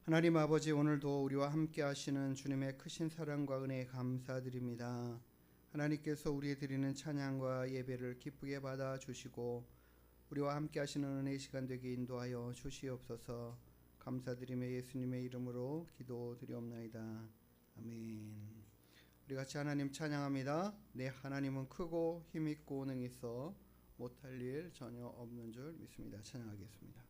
하나님 아버지, 오늘도 우리와 함께 하시는 주님의 크신 사랑과 은혜에 감사드립니다. 하나님께서 우리의 드리는 찬양과 예배를 기쁘게 받아주시고 우리와 함께 하시는 은혜의 시간 되게 인도하여 주시옵소서. 감사드리며 예수님의 이름으로 기도드리옵나이다. 아멘. 우리 같이 하나님 찬양합니다. 내 하나님은 크고 힘있고 능히 있어 못할 일 전혀 없는 줄 믿습니다. 찬양하겠습니다.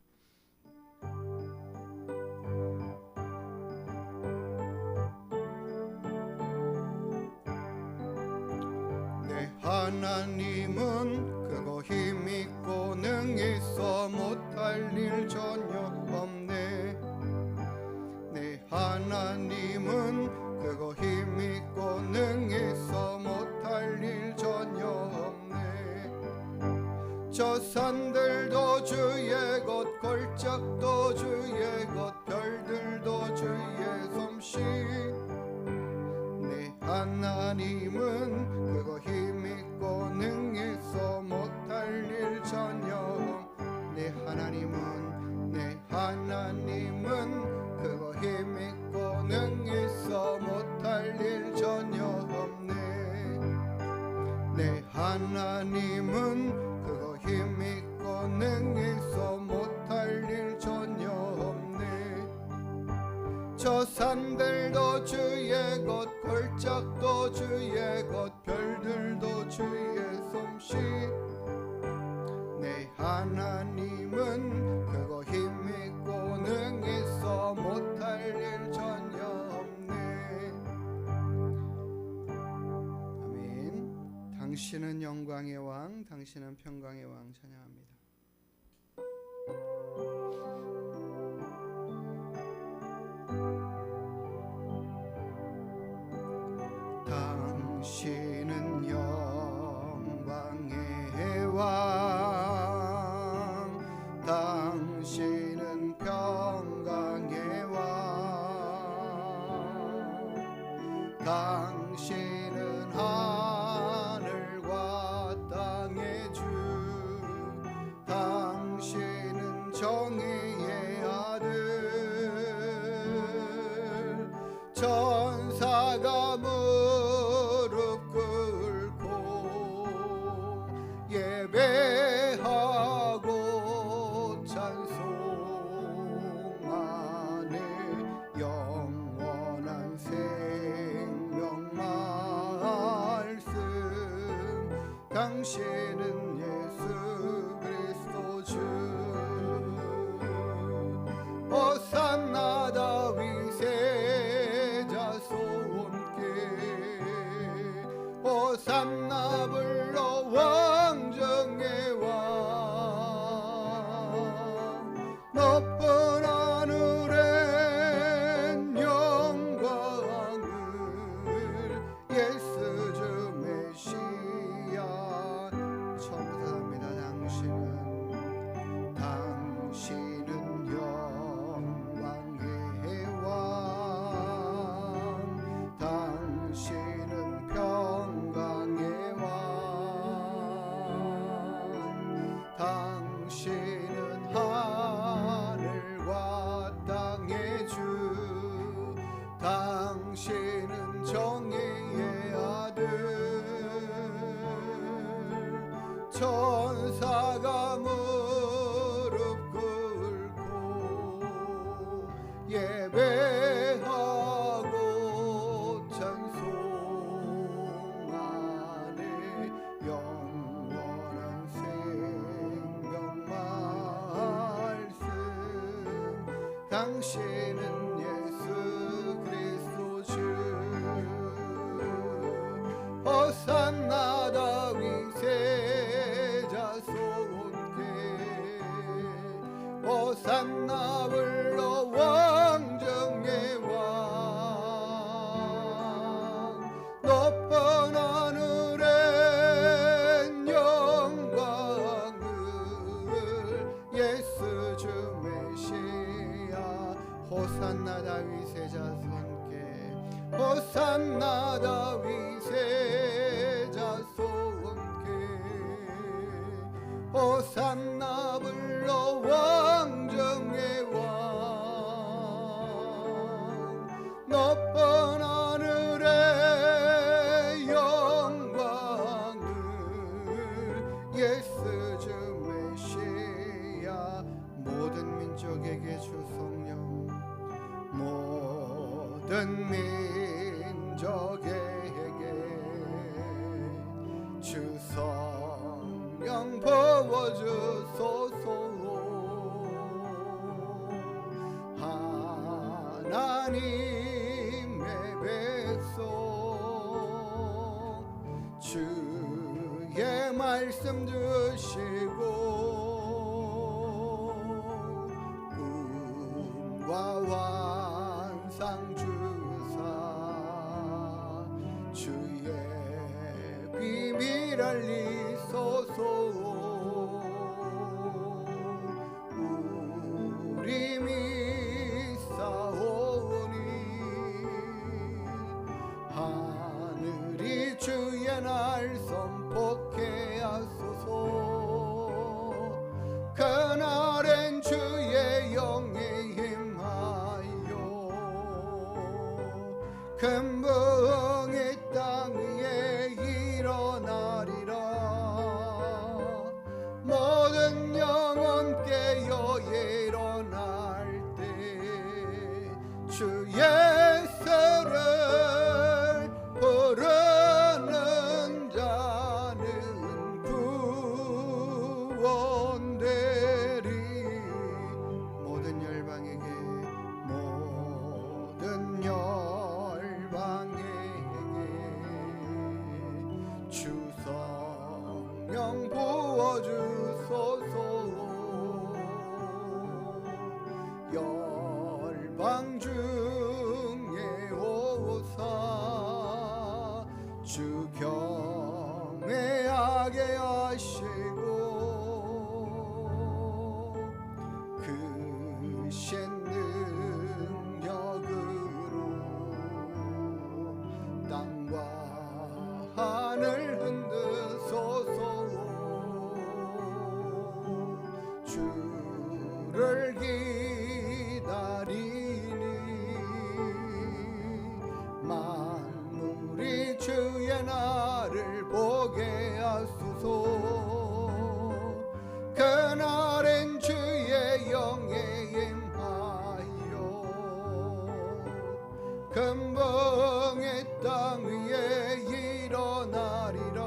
하나님은 크고 힘있고 능히 있어 못할 일 전혀 없네. 내 하나님은 크고 힘있고 능히 있어 못할 일 전혀 없네. 저 산들도 주의 것, 골짜기도 주의 것, 별들도 주의 솜씨. 내 하나님은 크고 힘있고 능히 있어 못할 일 전혀 없네. 내 하나님은 크고 힘있고 능히 있어 못할 일 전혀 없네. 내 하나님은 크고 힘있고 능히 있어 못할 일 전혀 없네. 저 산들도 주의 것, 골짜기도 주의 것, 별들도 주의 솜씨. 내 하나님은 크고 힘있고 능히 있어 못할 일 전혀 없네. 아멘. 당신은 영광의 왕, 당신은 평강의 왕. 찬양합니다. 당신은 영광의 왕, 당신은 평강의 왕, 당신은 하늘과 땅의 주, 당신은 정의의 아들. 천사가 무릎 꿇고 예배하고 찬송하네. 영원한 생명 말씀, 당신은 예수 그리스도 주. 호산나 다윗의 자손께, 호산나 불러 왕정의 왕. 높은 하늘엔 영광을 예수 주 메시아. 처음부터 합니다. 당신은 영광의 왕, 당신은 평강의 왕, 당신은 하늘과 땅의 주, 당신은 정의의 아들. 천사가 무릎 꿇고 예배하고 찬송하네. 영원한 생명 말씀, 당신은 예수 그리스도 주. 호산나 다윗의 자손께, 호산나 불러 왕정의 왕. 높은 하늘엔 영광을 예수 주 메시아. 호산나 다윗의 자손께, 호산나 다윗의 자손께, 호산나 불러 왕정의 왕. 성령 모든 민족에게 주 성령 부어주소서. 하나님의 백성 주의 말씀 주시고 꿈과 환상 주사 주의 비밀 알리소서. 우리 믿사오니 하늘이 주의 날 선포케 하소서. 그날엔 주의 영에 임하여 금붕이 땅 위에 일어나리라. 모든 영혼 깨어 일어날 때 주 예수를 부르는 자는 구원되리. 모든 열방에게 주 성령 부어주소서. 열방 중에 오사 주 경외하게 하시고 크신 능력으로 땅과 하늘 흔드소서. 주를 기다리니 만물이 주의 날을 보게 하소서. 그날엔 주의 영에 임하여 금붕의 땅 위에 일어나리라.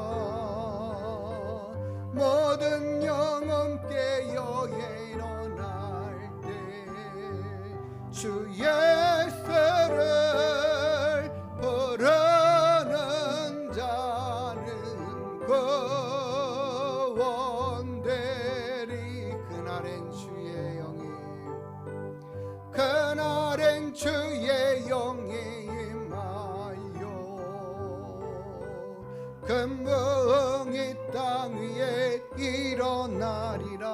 모든 영혼 깨어 일어날 때 주 예수를 부르는 자는 구원되리. 그날엔 주의 영이 주의 영이 임하여 금붕이 땅 위에 일어나리라.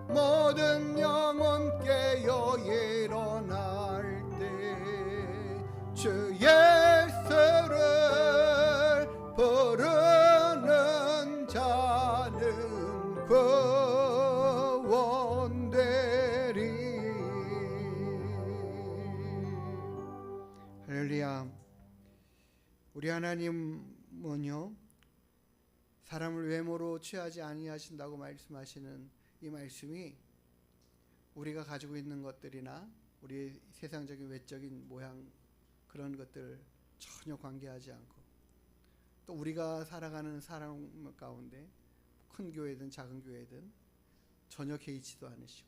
모든 영혼 깨어 일어날 때 주 예수를 부르는 자는 구원되리. 할렐루야. 우리 하나님은요 사람을 외모로 취하지 아니하신다고 말씀하시는 이 말씀이 우리가 가지고 있는 것들이나 우리 세상적인 외적인 모양 그런 것들 전혀 관계하지 않고 또 우리가 살아가는 사람 가운데 큰 교회든 작은 교회든 전혀 개의치도 않으시고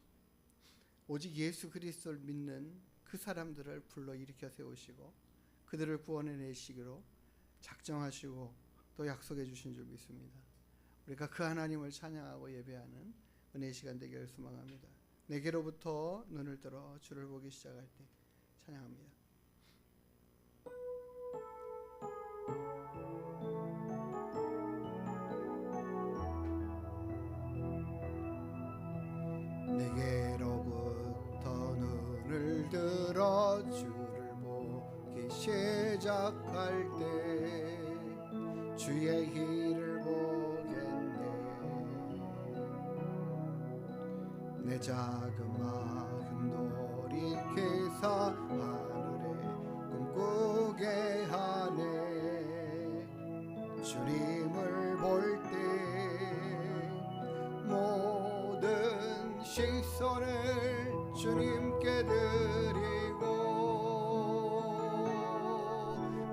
오직 예수 그리스도를 믿는 그 사람들을 불러 일으켜 세우시고 그들을 구원해 내시기로 작정하시고 또 약속해 주신 줄 믿습니다. 우리가 그 하나님을 찬양하고 예배하는 은혜의 시간 되기를 소망합니다. 내게로부터 눈을 들어 주를 보기 시작할 때 찬양합니다. 내게로부터 눈을 들어 주를 보기 시작할 때 주의 길을 보겠네. 내 작은 마음 돌이켜서 하늘에 꿈꾸게 하네. 주님을 볼 때 모든 시선을 주님께 드리고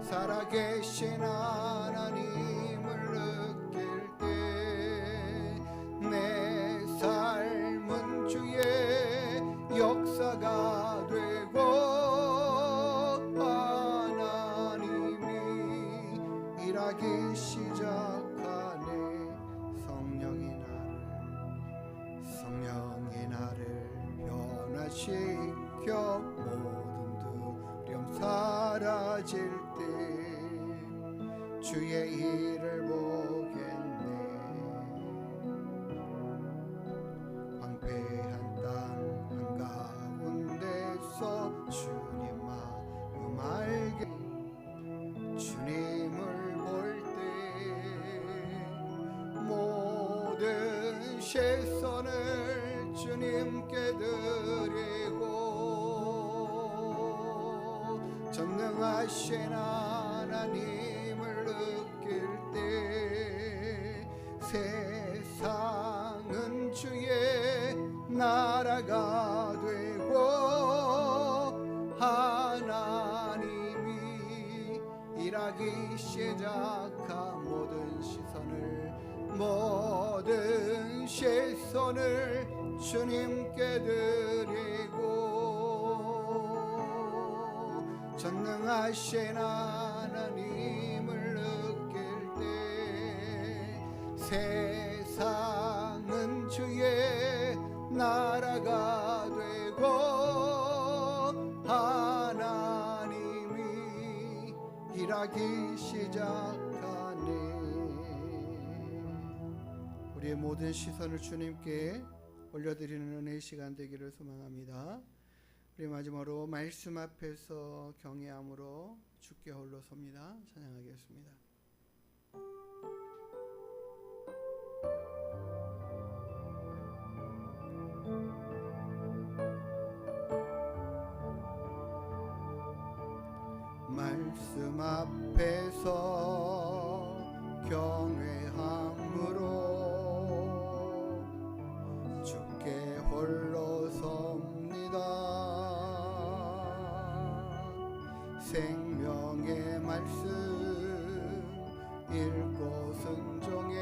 살아계신 하나님을 느낄 때 내 삶은 주의 역사가 되고 하나님이 일하기 시작하네. 성령이 나를 변화시켜 모든 두려움 사라질 때 주의 일을 보겠네. 황폐한 땅 한가운데서 주님 마음 알게 주님을 볼 때 모든 시선을 주님께 드리고 전능하신 하나님을 느낄 때 세상은 주의 나라가 되고 하나님이 일하기 시작한 모든 시선을 주님께 드리고 전능하신 하나님을 느낄 때 세상은 주의 나라가 되고 하나님이 일하기 시작하네. 우리의 모든 시선을 주님께 올려드리는 은혜의 시간 되기를 소망합니다. 우리 마지막으로 말씀 앞에서 경외함으로 주께 홀로 섭니다. 찬양하겠습니다. 말씀 앞에서 경외함으로 주께 홀로 섭니다. 생명의 말씀 읽고 순종해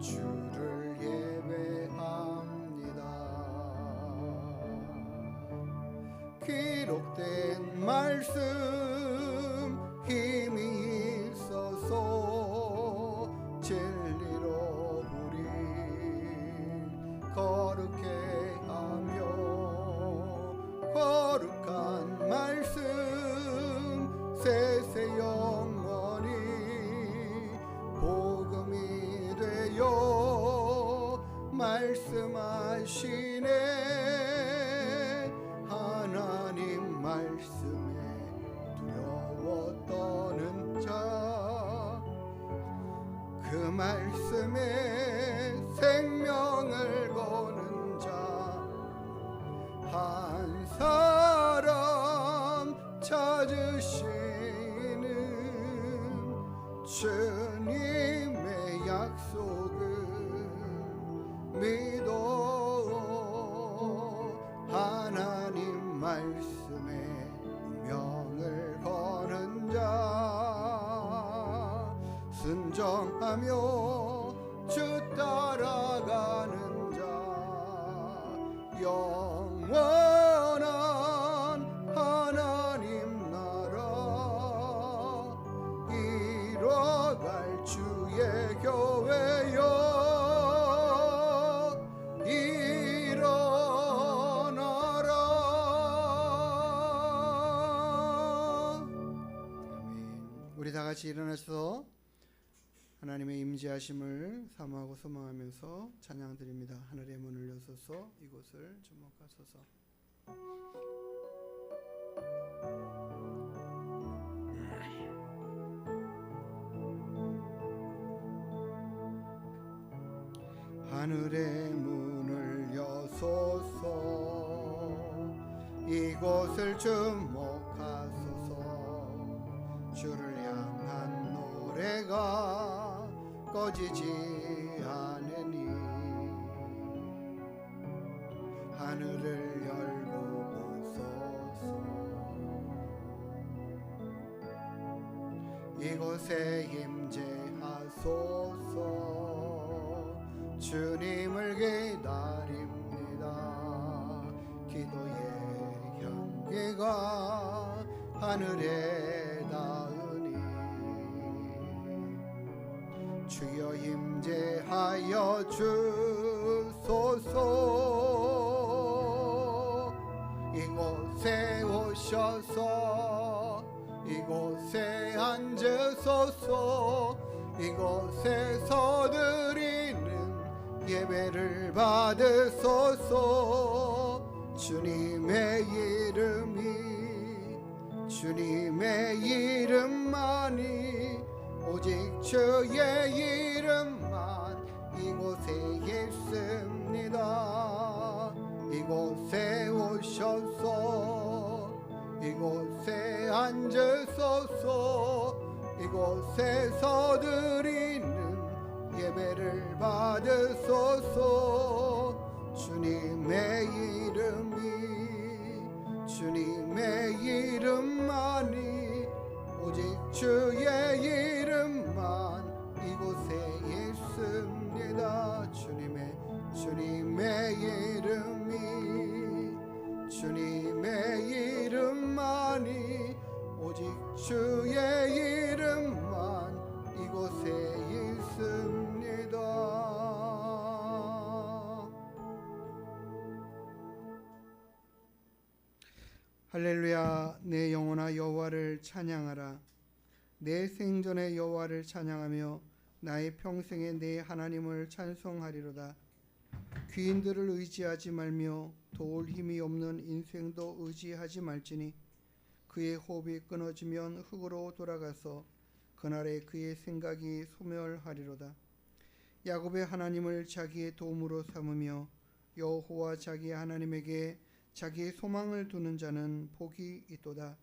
주를 예배합니다. 기록된 말씀 힘이 있어서 진리로 우리 거룩해 하며 거룩한 말씀 세세 영원히 복음이 되어 말씀하시네. 하나님 말씀에 두려워 떠는 자, 그 말씀에 생명을 거는 자, 한 사람 찾으시는 주님의 약속을 믿어 하나님 말씀에 운명을 거는 자, 순종하며 주 따라가는 자, 영원한 하나님 나라 이뤄갈 주의 교회여 다 같이 일어나서 하나님의 임재하심을 사모하고 소망하면서 찬양 드립니다. 하늘의 문을 여소서 이곳을 주목하소서. 하늘의 문을 여소서 이곳을 주목하소서. 주를 향한 노래가 꺼지지 않으니 하늘을 열고 보소서. 이곳에 임재하소서. 주님을 기다립니다. 기도의 향기가 하늘에 닿으니 주여 임재하여 주소서. 이곳에 오셔서 이곳에 앉으소서. 이곳에서 드리는 예배를 받으소서. 주님의 이름만이 오직 주의 이름만 이곳에 있습니다. 이곳에 오셔서 이곳에 앉으소서. 이곳에서 드리는 예배를 받으소서. 주님의 이름만이 오직 주의 이름만 이곳에 있습니다. 주님의 이름만이 오직 주의 이름만 이곳에 있습니다. 할렐루야. 내 영혼아 여호와를 찬양하라. 내 생전에 여호와를 찬양하며 나의 평생에 내 하나님을 찬송하리로다. 귀인들을 의지하지 말며 도울 힘이 없는 인생도 의지하지 말지니 그의 호흡이 끊어지면 흙으로 돌아가서 그날에 그의 생각이 소멸하리로다. 야곱의 하나님을 자기의 도움으로 삼으며 여호와 자기 하나님에게 자기의 소망을 두는 자는 복이 있도다.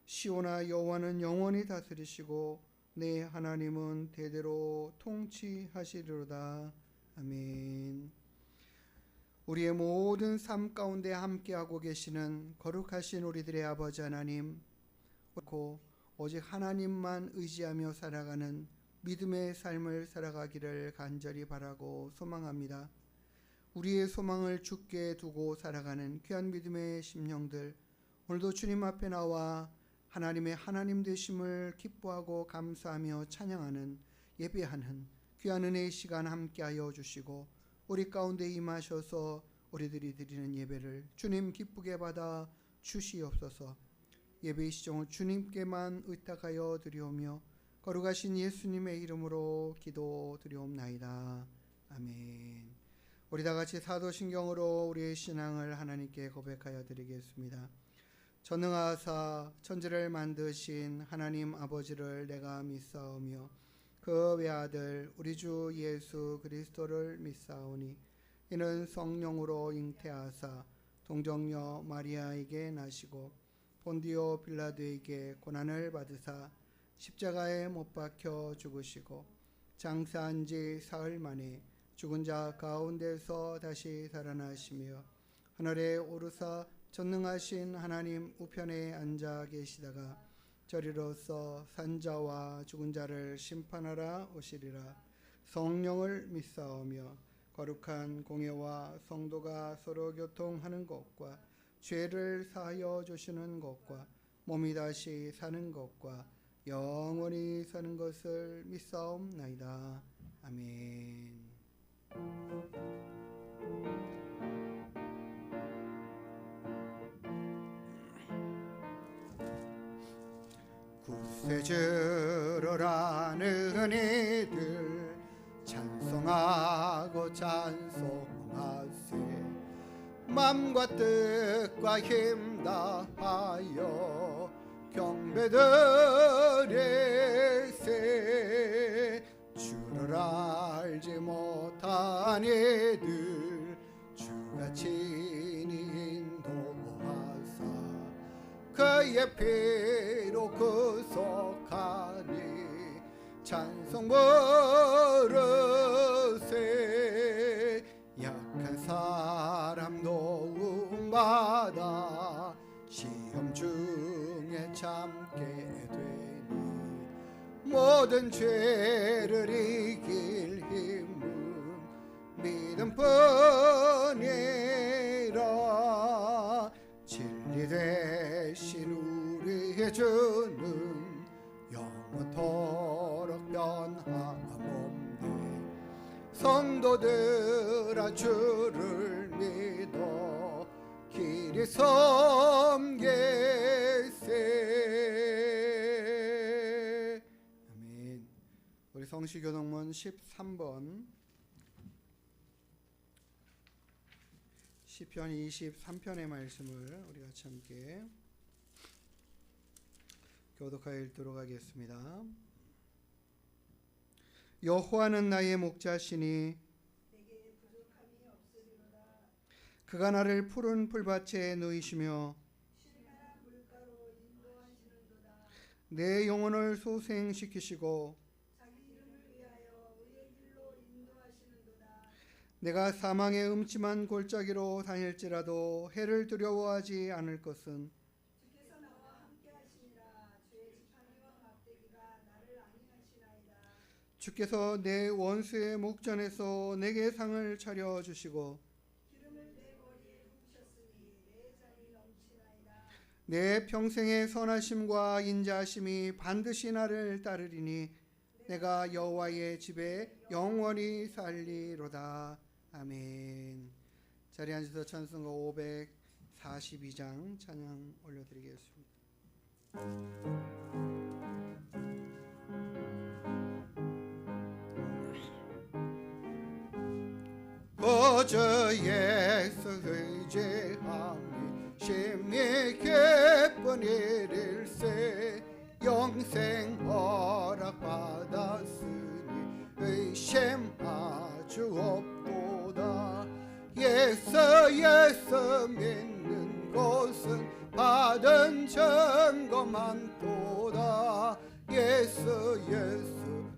시온아 여호와는 영원히 다스리시고 내 하나님은 대대로 통치하시리로다. 아멘. 우리의 모든 삶 가운데 함께하고 계시는 거룩하신 우리들의 아버지 하나님, 오직 하나님만 의지하며 살아가는 믿음의 삶을 살아가기를 간절히 바라고 소망합니다. 우리의 소망을 주께 두고 살아가는 귀한 믿음의 심령들, 오늘도 주님 앞에 나와 하나님의 하나님 되심을 기뻐하고 감사하며 찬양하는 예배하는 귀한 은혜의 시간 함께하여 주시고 우리 가운데 임하셔서 우리들이 드리는 예배를 주님 기쁘게 받아 주시옵소서. 예배의 시종을 주님께만 의탁하여 드리오며 거룩하신 예수님의 이름으로 기도드리옵나이다. 아멘. 우리 다같이 사도신경으로 우리의 신앙을 하나님께 고백하여 드리겠습니다. 전능하사 천지를 만드신 하나님 아버지를 내가 믿사오며 그 외아들 우리 주 예수 그리스도를 믿사오니 이는 성령으로 잉태하사 동정녀 마리아에게 나시고 본디오 빌라도에게 고난을 받으사 십자가에 못 박혀 죽으시고 장사한 지 사흘 만에 죽은 자 가운데서 다시 살아나시며 하늘에 오르사 전능하신 하나님 우편에 앉아 계시다가 저리로서 산자와 죽은 자를 심판하러 오시리라. 성령을 믿사오며 거룩한 공예와 성도가 서로 교통하는 것과 죄를 사하여 주시는 것과 몸이 다시 사는 것과 영원히 사는 것을 믿사옵나이다. 아멘. 구세주로라는 이들 찬송하고 찬송하세. 맘과 뜻과 힘 다하여 경배드리세. 주를 알지 못한 이들 주가 친히 인도하사 그의 피로 구속하니 찬송 부르세. 약한 사람도 모든 죄를 이길 힘은 믿음뿐이라. 진리 대신 우리의 주는 영원토록 변함없네. 성도들아 주를 믿어 길이 섬기세. 아멘. 우리 성시교동문 13번 시편 23편의 말씀을 우리 같이 함께 교독하여 읽도록 하겠습니다. 여호와는 나의 목자시니 그가 나를 푸른 풀밭에 누이시며 내 영혼을 소생시키시고 내가 사망의 음침한 골짜기로 다닐지라도 해를 두려워하지 않을 것은 주께서 나와 함께 하시니라. 주의 지팡이와 막대기가 나를 안위하시나이다. 주께서 내 원수의 목전에서 내게 상을 차려 주시고 기름을 내 머리에 부으셨으니 내 잔이 넘치나이다. 내 평생의 선하심과 인자하심이 반드시 나를 따르리니 내가 여호와의 집에 영원히 살리로다. 아멘. 자리에 앉아서 찬송가 542장 찬양 올려드리겠습니다. 거저 예수 의지함이 심히 기쁜 일일세. 영생 허락받았으니 의심하주 없도다. 예수 믿는 곳은 받은 증거 많도다. 예수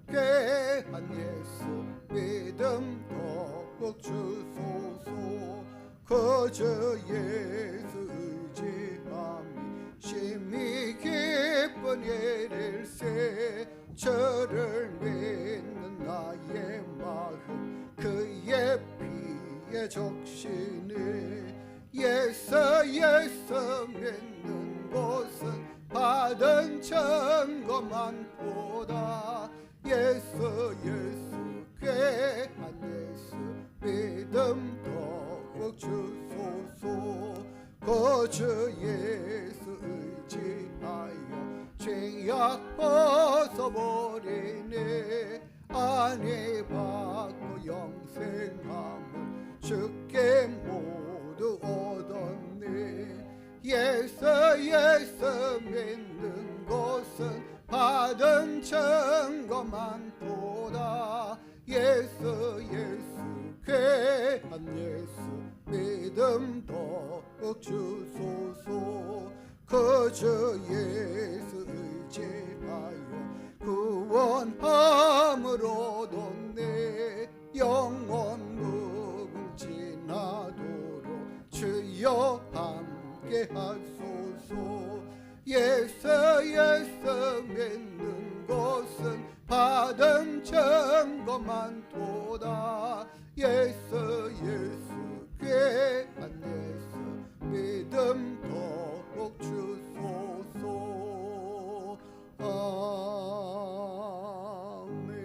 귀한 예수 믿음 더욱 주소서. 거저 예수 의지함이 심히 기쁜 일일세. 저를 믿는 나의 마음 그의 피에 적시네. 예수 믿는 곳은 받은 증거 많도다. 예수 귀한 예수 믿음 더욱 주소서. 거저 예수 의지하여 죄악 벗어버리네. 안위 받고 영생함을 주께 모두 얻었네. 예수 믿는 곳은 받은 증거 많도다. 예수 귀한 예수 믿음 더욱 주소서. 거저 예수 의지하여 구원함을 얻었네. 영원 무궁지나도록 주여 함께 하소서. 예수 믿는 곳은 받은 증거 많도다. 예수 귀한 예수 믿음 더욱 주소서. 아멘.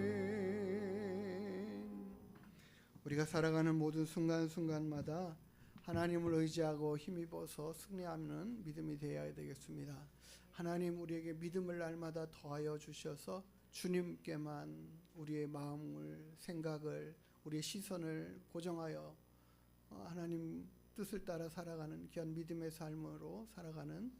우리가 살아가는 모든 순간순간마다 하나님을 의지하고 힘입어서 승리하는 믿음이 되어야 되겠습니다. 하나님 우리에게 믿음을 날마다 더하여 주셔서 주님께만 우리의 마음을, 생각을, 우리의 시선을 고정하여 하나님 뜻을 따라 살아가는 귀한 믿음의 삶으로 살아가는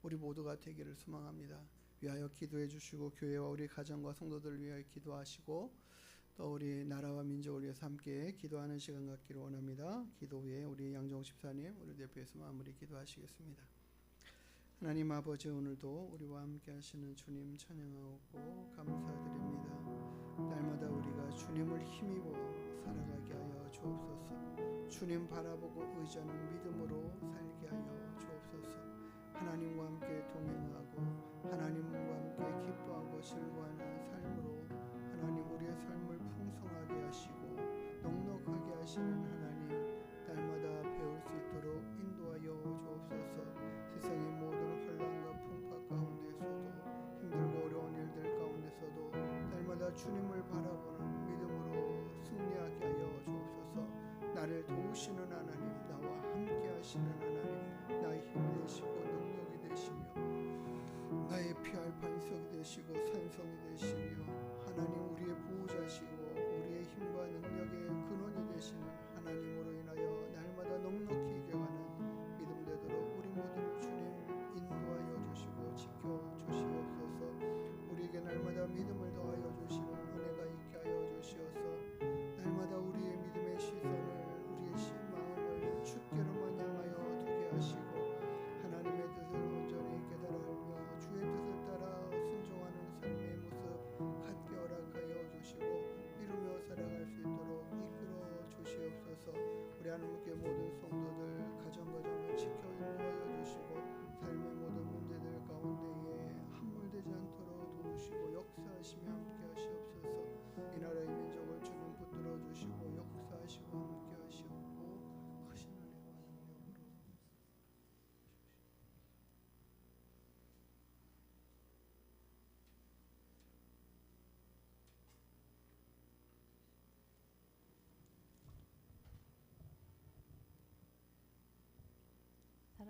우리 모두가 되기를 소망합니다. 위하여 기도해 주시고 교회와 우리 가정과 성도들을 위하여 기도하시고 또 우리 나라와 민족을 위해서 함께 기도하는 시간 갖기를 원합니다. 기도 후에 우리 양정 집사님 우리 대표에서 마무리 기도하시겠습니다. 하나님 아버지, 오늘도 우리와 함께 하시는 주님 찬양하고 감사드립니다. 날마다 우리가 주님을 힘입어 살아가게 하여 주옵소서. 주님 바라보고 의지하는 믿음으로 살게 하여 주옵소서. 하나님과 함께 동행하고 하나님과 함께 기뻐하고 즐거워하는 삶으로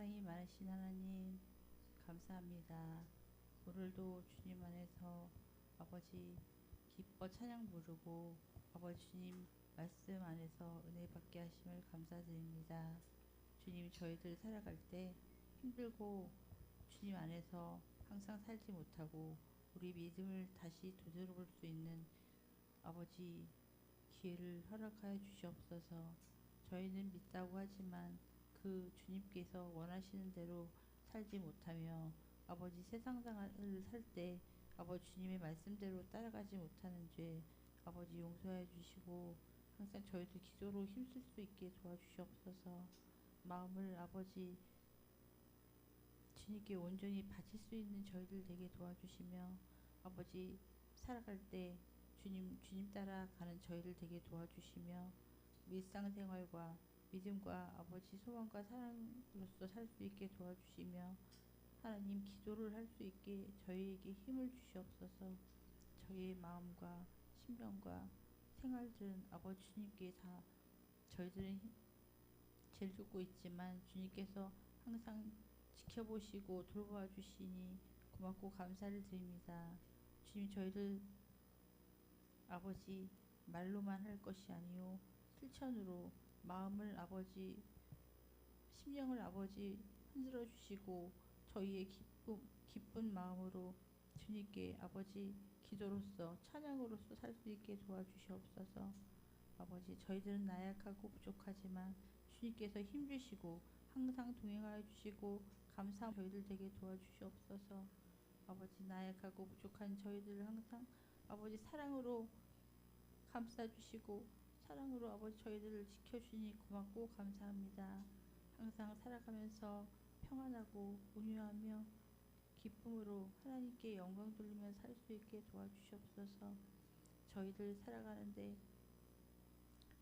사랑이 많으신 하나님 감사합니다. 오늘도 주님 안에서 아버지 기뻐 찬양 부르고 아버지 주님 말씀 안에서 은혜 받게 하심을 감사드립니다. 주님 저희들 살아갈 때 힘들고 주님 안에서 항상 살지 못하고 우리 믿음을 다시 되돌아볼 수 있는 아버지 기회를 허락하여 주시옵소서. 저희는 믿다고 하지만 그 주님께서 원하시는 대로 살지 못하며 아버지 세상을 살 때 아버지 주님의 말씀대로 따라가지 못하는 죄 아버지 용서해 주시고 항상 저희들 기도로 힘쓸 수 있게 도와주시옵소서. 마음을 아버지 주님께 온전히 바칠 수 있는 저희들 되게 도와주시며 아버지 살아갈 때 주님 따라가는 저희들 되게 도와주시며 일상생활과 믿음과 아버지 소망과 사랑으로서 살 수 있게 도와주시며 하나님 기도를 할 수 있게 저희에게 힘을 주시옵소서. 저희의 마음과 심령과 생활들은 아버지 주님께 다 저희들은 죄를 짓고 있지만 주님께서 항상 지켜보시고 돌보아 주시니 고맙고 감사를 드립니다. 주님 저희들 아버지 말로만 할 것이 아니요 실천으로 마음을 아버지 심령을 아버지 흔들어 주시고 저희의 기쁜 마음으로 주님께 아버지 기도로서 찬양으로서 살 수 있게 도와주시옵소서. 아버지 저희들은 나약하고 부족하지만 주님께서 힘주시고 항상 동행하여 주시고 감사한 저희들 되게 도와주시옵소서. 아버지 나약하고 부족한 저희들을 항상 아버지 사랑으로 감싸주시고 사랑으로 아버지 저희들을 지켜주니 고맙고 감사합니다. 항상 살아가면서 평안하고 온유하며 기쁨으로 하나님께 영광 돌리며 살 수 있게 도와주시옵소서. 저희들 살아가는데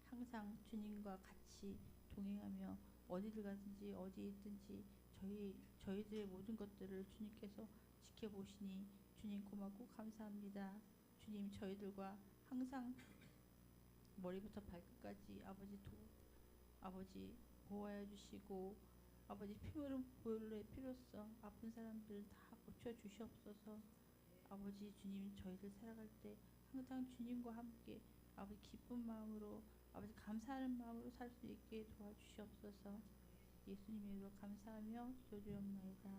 항상 주님과 같이 동행하며 어디를 가든지 어디에 있든지 저희들의 모든 것들을 주님께서 지켜보시니 주님 고맙고 감사합니다. 주님 저희들과 항상 머리부터 발끝까지 아버지 보호하여 주시고 아버지 피부름 보혈의 피로써 아픈 사람들 다 고쳐 주시옵소서. 아버지 주님 저희들 살아갈 때 항상 주님과 함께 아버지 기쁜 마음으로 아버지 감사하는 마음으로 살 수 있게 도와주시옵소서. 예수님의 이름으로 감사하며 기도드리옵나이다.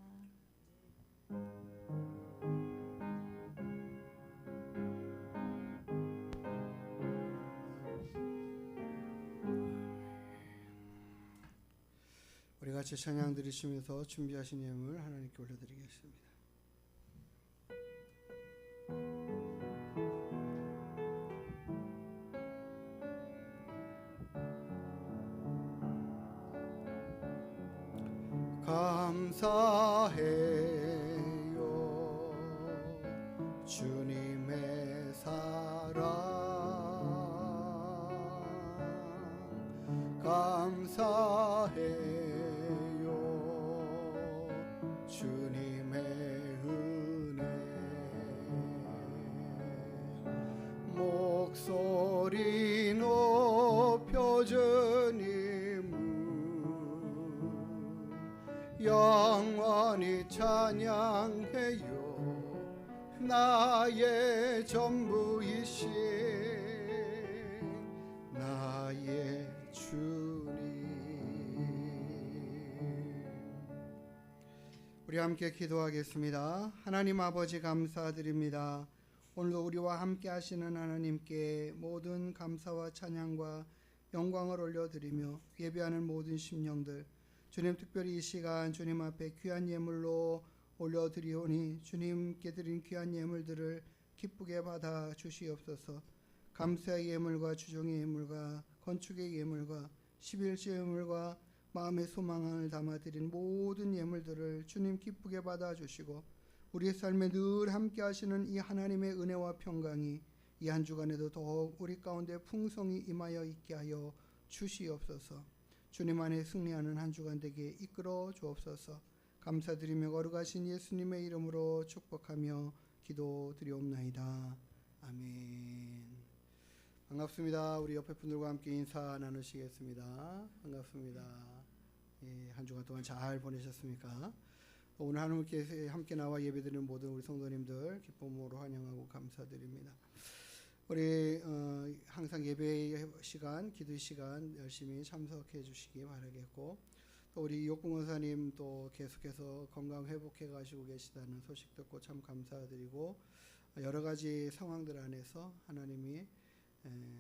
우리 같이 찬양 드리시면서 준비하신 예물 하나님께 올려드리겠습니다. 감사해요 주님의 사랑 감사해요 주님의 은혜 목소리 높여 주님을 영원히 찬양해요 나의 전부이신 나의 주님. 우리 함께 기도하겠습니다. 하나님 아버지 감사드립니다. 오늘도 우리와 함께 하시는 하나님께 모든 감사와 찬양과 영광을 올려드리며 예배하는 모든 심령들 주님 특별히 이 시간 주님 앞에 귀한 예물로 올려드리오니 주님께 드린 귀한 예물들을 기쁘게 받아 주시옵소서. 감사의 예물과 주종의 예물과 건축의 예물과 11조 예물과 마음의 소망을 담아드린 모든 예물들을 주님 기쁘게 받아 주시고 우리의 삶에 늘 함께 하시는 이 하나님의 은혜와 평강이 이 한 주간에도 더욱 우리 가운데 풍성히 임하여 있게 하여 주시옵소서. 주님 안에 승리하는 한 주간 되게 이끌어 주옵소서. 감사드리며 거룩하신 예수님의 이름으로 축복하며 기도드리옵나이다. 아멘. 반갑습니다. 우리 옆에 분들과 함께 인사 나누시겠습니다. 반갑습니다. 한 주간 동안 잘 보내셨습니까? 오늘 하나님께 함께 나와 예배드리는 모든 우리 성도님들 기쁨으로 환영하고 감사드립니다. 우리 항상 예배 시간, 기도 시간 열심히 참석해 주시기 바라겠고, 또 우리 이옥봉 원사님 또 계속해서 건강 회복해 가시고 계시다는 소식 듣고 참 감사드리고, 여러 가지 상황들 안에서 하나님이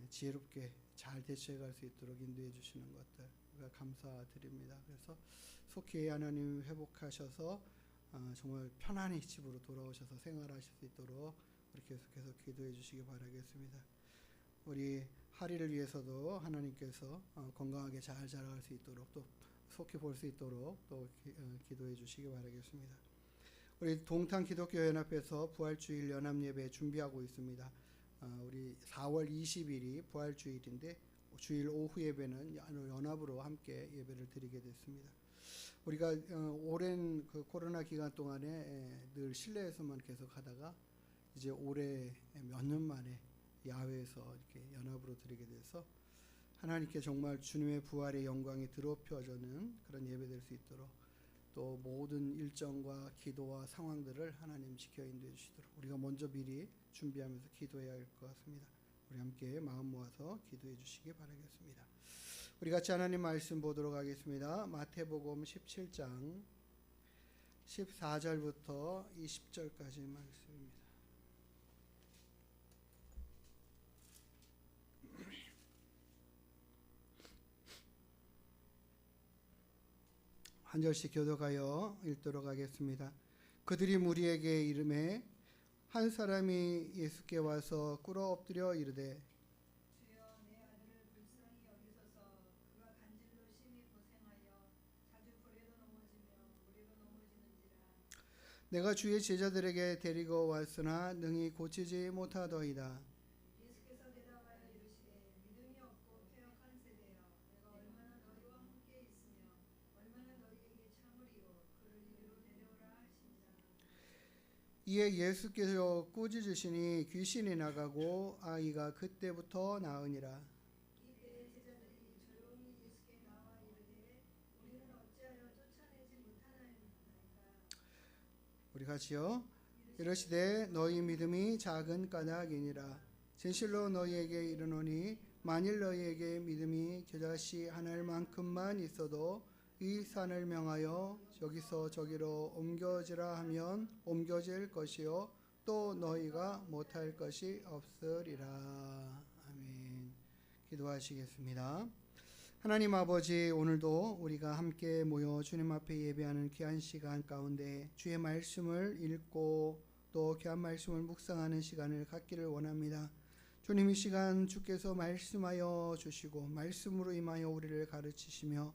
지혜롭게 잘 대처해 갈 수 있도록 인도해 주시는 것들 감사드립니다. 그래서 속히 하나님 회복하셔서 정말 편안히 집으로 돌아오셔서 생활하실 수 있도록 우리 계속해서 기도해 주시기 바라겠습니다. 우리 하리를 위해서도 하나님께서 건강하게 잘 자라갈 수 있도록 또 속히 볼 수 있도록 또 기도해 주시기 바라겠습니다. 우리 동탄 기독교 연합에서 부활주일 연합예배 준비하고 있습니다. 우리 4월 20일이 부활주일인데 주일 오후 예배는 연합으로 함께 예배를 드리게 됐습니다. 우리가 오랜 그 코로나 기간 동안에 늘 실내에서만 계속 하다가 이제 올해 몇 년 만에 야외에서 이렇게 연합으로 드리게 돼서 하나님께 정말 주님의 부활의 영광이 드높여지는 그런 예배 될 수 있도록 또 모든 일정과 기도와 상황들을 하나님 지켜 인도해 주시도록 우리가 먼저 미리 준비하면서 기도해야 할 것 같습니다. 우리 함께 마음 모아서 기도해 주시기 바라겠습니다. 우리 같이 하나님 말씀 보도록 하겠습니다. 마태복음 17장 14절부터 20절까지 말씀입니다. 한 절씩 교독하여 읽도록 하겠습니다. 그들이 무리에게 이르매 한 사람이 예수께 와서 꿇어 엎드려 이르되 주여 내 아들을 불쌍히 여기소서. 그가 간질로 심히 고생하여 자주 불에도 넘어지며 물에도 넘어지는지라. 내가 주의 제자들에게 데리고 왔으나 능히 고치지 못하더이다. 예수께서 대답하여 이르시되 믿음이 없고 패역한 세대여, 내가 얼마나 너희와 함께 있으며 얼마나 너희에게 참으리요. 그를 이리로 데려오라 하시니라. 이에 예수께서 꾸짖으시니 귀신이 나가고 아이가 그때부터 나으니라. 이때 제자들이 조용히 예수께 나와 이르되 우리는 어찌하여 쫓아내지 못하나이까. 우리 같이요. 이르시되 너희 믿음이 작은 까닭이니라. 진실로 너희에게 이르노니 만일 너희에게 믿음이 겨자씨 하나만큼만 있어도 이 산을 명하여 여기서 저기로 옮겨지라 하면 옮겨질 것이요 또 너희가 못할 것이 없으리라. 아멘. 기도하시겠습니다. 하나님 아버지, 오늘도 우리가 함께 모여 주님 앞에 예배하는 귀한 시간 가운데 주의 말씀을 읽고 또 귀한 말씀을 묵상하는 시간을 갖기를 원합니다. 주님, 이 시간 주께서 말씀하여 주시고 말씀으로 임하여 우리를 가르치시며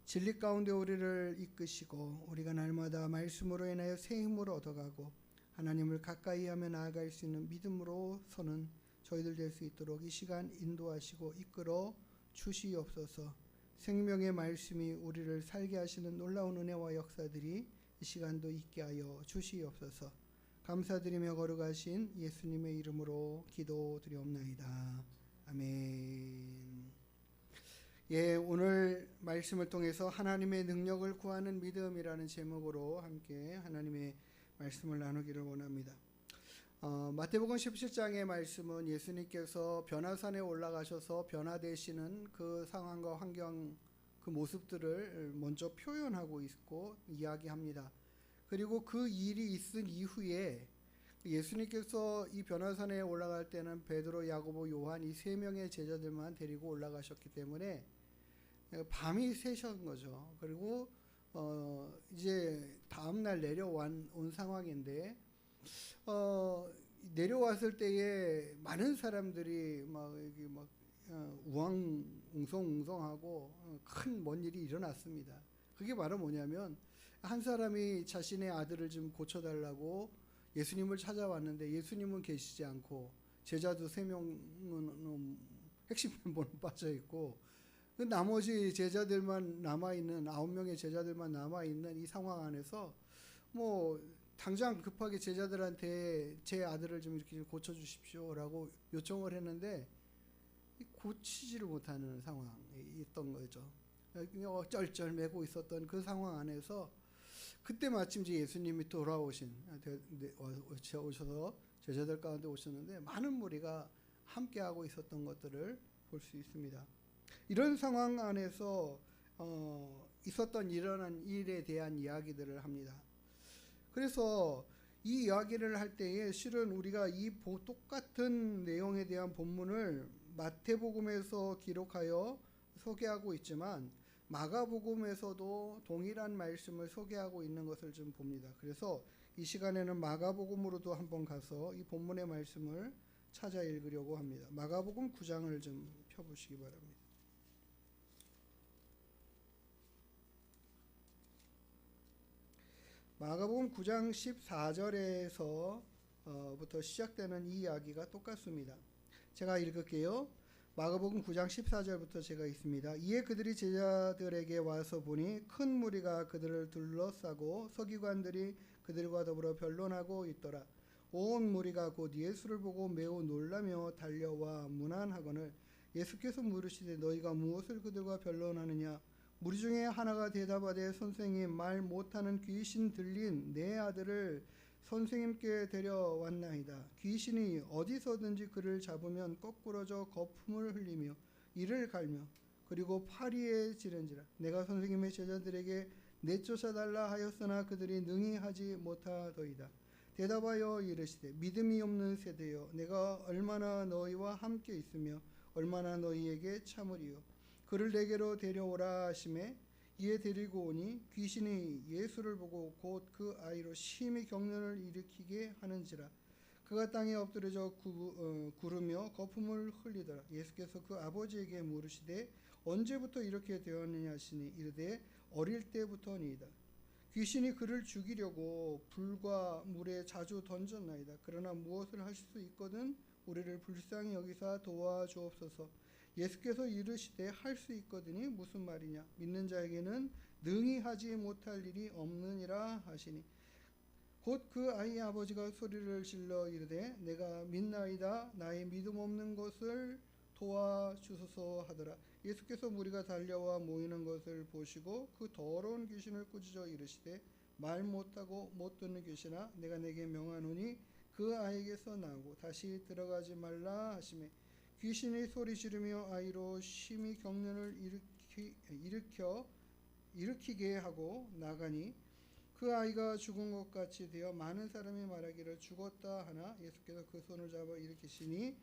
진리 가운데 우리를 이끄시고 우리가 날마다 말씀으로 인하여 새 힘을 얻어가고 하나님을 가까이 하며 나아갈 수 있는 믿음으로 서는 저희들 될 수 있도록 이 시간 인도하시고 이끌어 주시옵소서. 생명의 말씀이 우리를 살게 하시는 놀라운 은혜와 역사들이 이 시간도 있게 하여 주시옵소서. 감사드리며 거룩하신 예수님의 이름으로 기도드리옵나이다. 아멘. 오늘 말씀을 통해서 하나님의 능력을 구하는 믿음이라는 제목으로 함께 하나님의 말씀을 나누기를 원합니다. 마태복음 17장의 말씀은 예수님께서 변화산에 올라가셔서 변화되시는 그 상황과 환경, 그 모습들을 먼저 표현하고 있고 이야기합니다. 그리고 그 일이 있은 이후에 예수님께서 이 변화산에 올라갈 때는 베드로, 야고보, 요한 이 세 명의 제자들만 데리고 올라가셨기 때문에 밤이 새신 거죠. 그리고 이제 다음날 내려온 상황인데 내려왔을 때에 많은 사람들이 웅성웅성하고 큰 뭔 일이 일어났습니다. 그게 바로 뭐냐면 한 사람이 자신의 아들을 좀 고쳐달라고 예수님을 찾아왔는데 예수님은 계시지 않고 제자도 3명은 핵심 멤버는 빠져있고 그 나머지 제자들만 남아있는 9명의 제자들만 남아있는 이 상황 안에서 뭐 당장 급하게 제자들한테 제 아들을 좀 이렇게 고쳐주십시오라고 요청을 했는데 고치지를 못하는 상황이 있던 거죠. 쩔쩔매고 있었던 그 상황 안에서 그때 마침 이제 예수님이 오셔서 제자들 가운데 오셨는데 많은 무리가 함께하고 있었던 것들을 볼 수 있습니다. 이런 상황 안에서 있었던 일어난 일에 대한 이야기들을 합니다. 그래서 이 이야기를 할 때에 실은 우리가 이 똑같은 내용에 대한 본문을 마태복음에서 기록하여 소개하고 있지만 마가복음에서도 동일한 말씀을 소개하고 있는 것을 좀 봅니다. 그래서 이 시간에는 마가복음으로도 한번 가서 이 본문의 말씀을 찾아 읽으려고 합니다. 마가복음 9장을 좀 펴보시기 바랍니다. 마가복음 9장 14절에서부터 시작되는 이 이야기가 똑같습니다. 제가 읽을게요. 마가복음 9장 14절부터 제가 읽습니다. 이에 그들이 제자들에게 와서 보니 큰 무리가 그들을 둘러싸고 서기관들이 그들과 더불어 변론하고 있더라. 온 무리가 곧 예수를 보고 매우 놀라며 달려와 문안하거늘 예수께서 물으시되 너희가 무엇을 그들과 변론하느냐. 무리 중에 하나가 대답하되 선생님, 말 못하는 귀신 들린 내 아들을 선생님께 데려왔나이다. 귀신이 어디서든지 그를 잡으면 거꾸러져 거품을 흘리며 이를 갈며 그리고 파리에 지른지라. 내가 선생님의 제자들에게 내쫓아달라 하였으나 그들이 능히 하지 못하더이다. 대답하여 이르시되 믿음이 없는 세대여, 내가 얼마나 너희와 함께 있으며 얼마나 너희에게 참으리요. 그를 내게로 데려오라 하시매 이에 데리고 오니 귀신이 예수를 보고 곧 그 아이로 심히 경련을 일으키게 하는지라. 그가 땅에 엎드려져 구르며 거품을 흘리더라. 예수께서 그 아버지에게 물으시되 언제부터 이렇게 되었느냐 하시니 이르되 어릴 때부터니이다. 귀신이 그를 죽이려고 불과 물에 자주 던졌나이다. 그러나 무엇을 하실 수 있거든 우리를 불쌍히 여기사 도와주옵소서. 예수께서 이르시되 할 수 있거든이 무슨 말이냐. 믿는 자에게는 능히 하지 못할 일이 없느니라 하시니 곧 그 아이의 아버지가 소리를 질러 이르되 내가 믿나이다. 나의 믿음 없는 것을 도와주소서 하더라. 예수께서 무리가 달려와 모이는 것을 보시고 그 더러운 귀신을 꾸짖어 이르시되 말 못하고 못 듣는 귀신아, 내가 내게 명하노니 그 아이에게서 나오고 다시 들어가지 말라 하시매 귀신이 소리 지르며 아이로 심히 경련을 일으키게 하고 나가니 그 아이가 죽은 것 같이 되어 많은 사람이 말하기를 죽었다 하나 예수께서 그 손을 잡아 일으키시니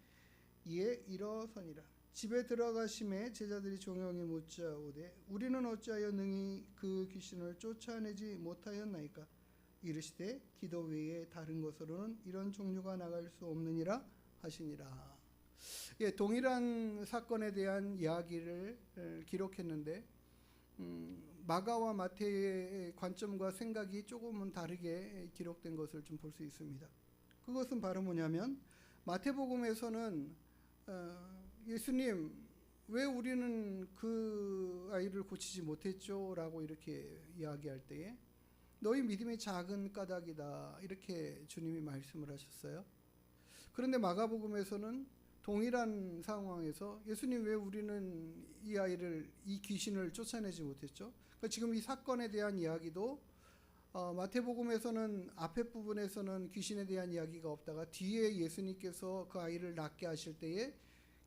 이에 일어서니라. 집에 들어가심에 제자들이 종영이 묻자오되 우리는 어찌하여 능히 그 귀신을 쫓아내지 못하였나이까. 이르시되 기도 외에 다른 것으로는 이런 종류가 나갈 수 없느니라 하시니라. 동일한 사건에 대한 이야기를 기록했는데 마가와 마태의 관점과 생각이 조금은 다르게 기록된 것을 좀 볼 수 있습니다. 그것은 바로 뭐냐면 마태복음에서는 예수님 왜 우리는 그 아이를 고치지 못했죠? 라고 이렇게 이야기할 때에 너희 믿음이 작은 까닭이다 이렇게 주님이 말씀을 하셨어요. 그런데 마가복음에서는 동일한 상황에서 예수님 왜 우리는 이 귀신을 쫓아내지 못했죠? 그러니까 지금 이 사건에 대한 이야기도 마태복음에서는 앞에 부분에서는 귀신에 대한 이야기가 없다가 뒤에 예수님께서 그 아이를 낫게 하실 때에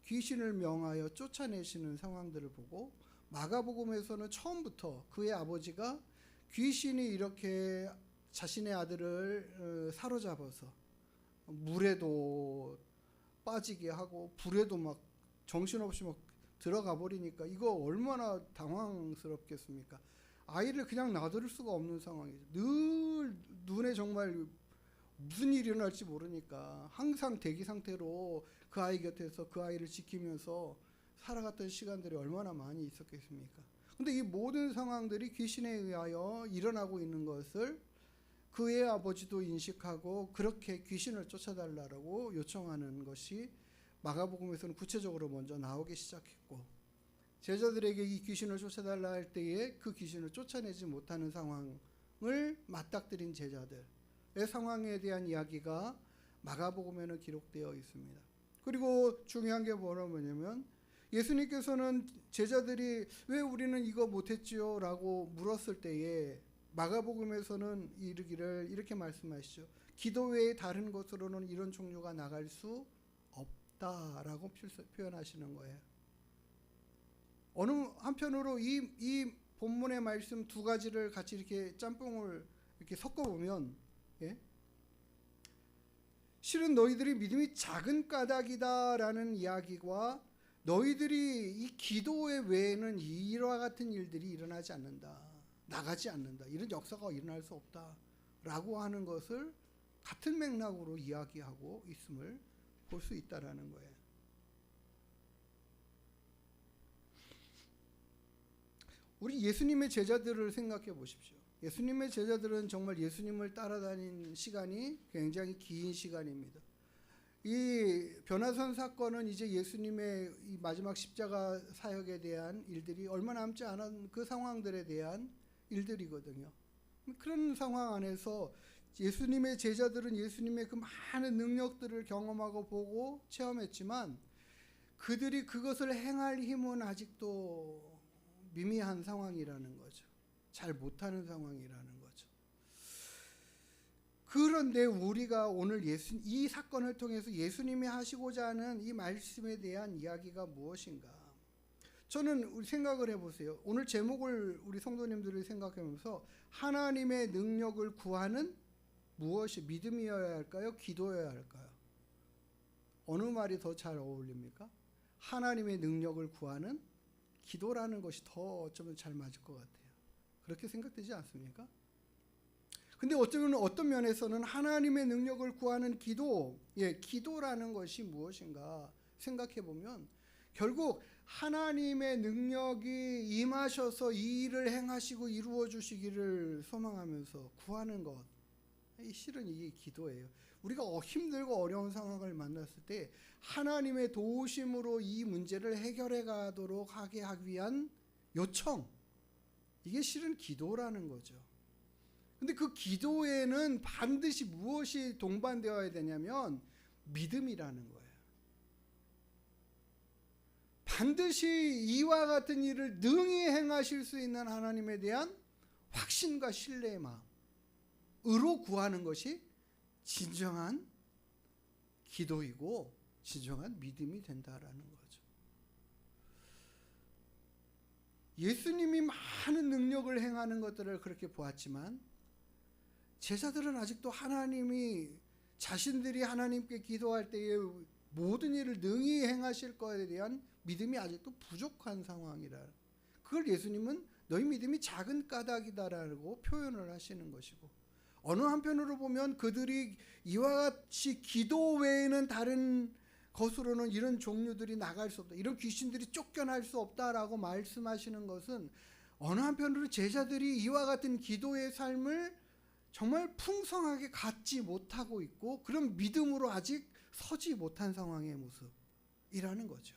귀신을 명하여 쫓아내시는 상황들을 보고 마가복음에서는 처음부터 그의 아버지가 귀신이 이렇게 자신의 아들을 사로잡아서 물에도 빠지게 하고 불에도 막 정신없이 막 들어가 버리니까 이거 얼마나 당황스럽겠습니까? 아이를 그냥 놔둘 수가 없는 상황이죠. 늘 눈에 정말 무슨 일이 일어날지 모르니까 항상 대기 상태로 그 아이 곁에서 그 아이를 지키면서 살아갔던 시간들이 얼마나 많이 있었겠습니까? 근데 이 모든 상황들이 귀신에 의하여 일어나고 있는 것을 그의 아버지도 인식하고 그렇게 귀신을 쫓아달라고 요청하는 것이 마가복음에서는 구체적으로 먼저 나오기 시작했고 제자들에게 이 귀신을 쫓아달라 할 때에 그 귀신을 쫓아내지 못하는 상황을 맞닥뜨린 제자들의 상황에 대한 이야기가 마가복음에는 기록되어 있습니다. 그리고 중요한 게 뭐냐면 예수님께서는 제자들이 왜 우리는 이거 못했지요? 라고 물었을 때에 마가복음에서는 이르기를 이렇게 말씀하시죠. 기도 외에 다른 것으로는 이런 종류가 나갈 수 없다라고 표현하시는 거예요. 어느 한편으로 이 본문의 말씀 두 가지를 같이 이렇게 짬뽕을 이렇게 섞어보면, 예? 실은 너희들이 믿음이 작은 까닭이다라는 이야기와 너희들이 이 기도의 외에는 이와 같은 일들이 일어나지 않는다, 나가지 않는다, 이런 역사가 일어날 수 없다라고 하는 것을 같은 맥락으로 이야기하고 있음을 볼 수 있다라는 거예요. 우리 예수님의 제자들을 생각해 보십시오. 예수님의 제자들은 정말 예수님을 따라다닌 시간이 굉장히 긴 시간입니다. 이 변화산 사건은 이제 예수님의 이 마지막 십자가 사역에 대한 일들이 얼마 남지 않은 그 상황들에 대한 일들이거든요. 그런 상황 안에서 예수님의 제자들은 예수님의 그 많은 능력들을 경험하고 보고 체험했지만 그들이 그것을 행할 힘은 아직도 미미한 상황이라는 거죠. 잘 못하는 상황이라는 거죠. 그런데 우리가 오늘 이 사건을 통해서 예수님이 하시고자 하는 이 말씀에 대한 이야기가 무엇인가? 저는 우리 생각을 해보세요. 오늘 제목을 우리 성도님들이 생각해보면서 하나님의 능력을 구하는 무엇이 믿음이어야 할까요? 기도여야 할까요? 어느 말이 더 잘 어울립니까? 하나님의 능력을 구하는 기도라는 것이 더 어쩌면 잘 맞을 것 같아요. 그렇게 생각되지 않습니까? 근데 어쩌면 어떤 면에서는 하나님의 능력을 구하는 기도, 기도라는 것이 무엇인가 생각해 보면 결국 하나님의 능력이 임하셔서 이 일을 행하시고 이루어 주시기를 소망하면서 구하는 것, 실은 이게 기도예요. 우리가 힘들고 어려운 상황을 만났을 때 하나님의 도우심으로 이 문제를 해결해 가도록 하게 하기 위한 요청, 이게 실은 기도라는 거죠. 근데 그 기도에는 반드시 무엇이 동반되어야 되냐면 믿음이라는 거예요. 반드시 이와 같은 일을 능히 행하실 수 있는 하나님에 대한 확신과 신뢰의 마음으로 구하는 것이 진정한 기도이고 진정한 믿음이 된다라는 거죠. 예수님이 많은 능력을 행하는 것들을 그렇게 보았지만 제자들은 아직도 하나님이 자신들이 하나님께 기도할 때에 모든 일을 능히 행하실 것에 대한 믿음이 아직도 부족한 상황이라, 그걸 예수님은 너희 믿음이 작은 까닭이다라고 표현을 하시는 것이고, 어느 한편으로 보면 그들이 이와 같이 기도 외에는 다른 것으로는 이런 종류들이 나갈 수 없다, 이런 귀신들이 쫓겨날 수 없다라고 말씀하시는 것은 어느 한편으로 제자들이 이와 같은 기도의 삶을 정말 풍성하게 갖지 못하고 있고 그런 믿음으로 아직 서지 못한 상황의 모습이라는 거죠.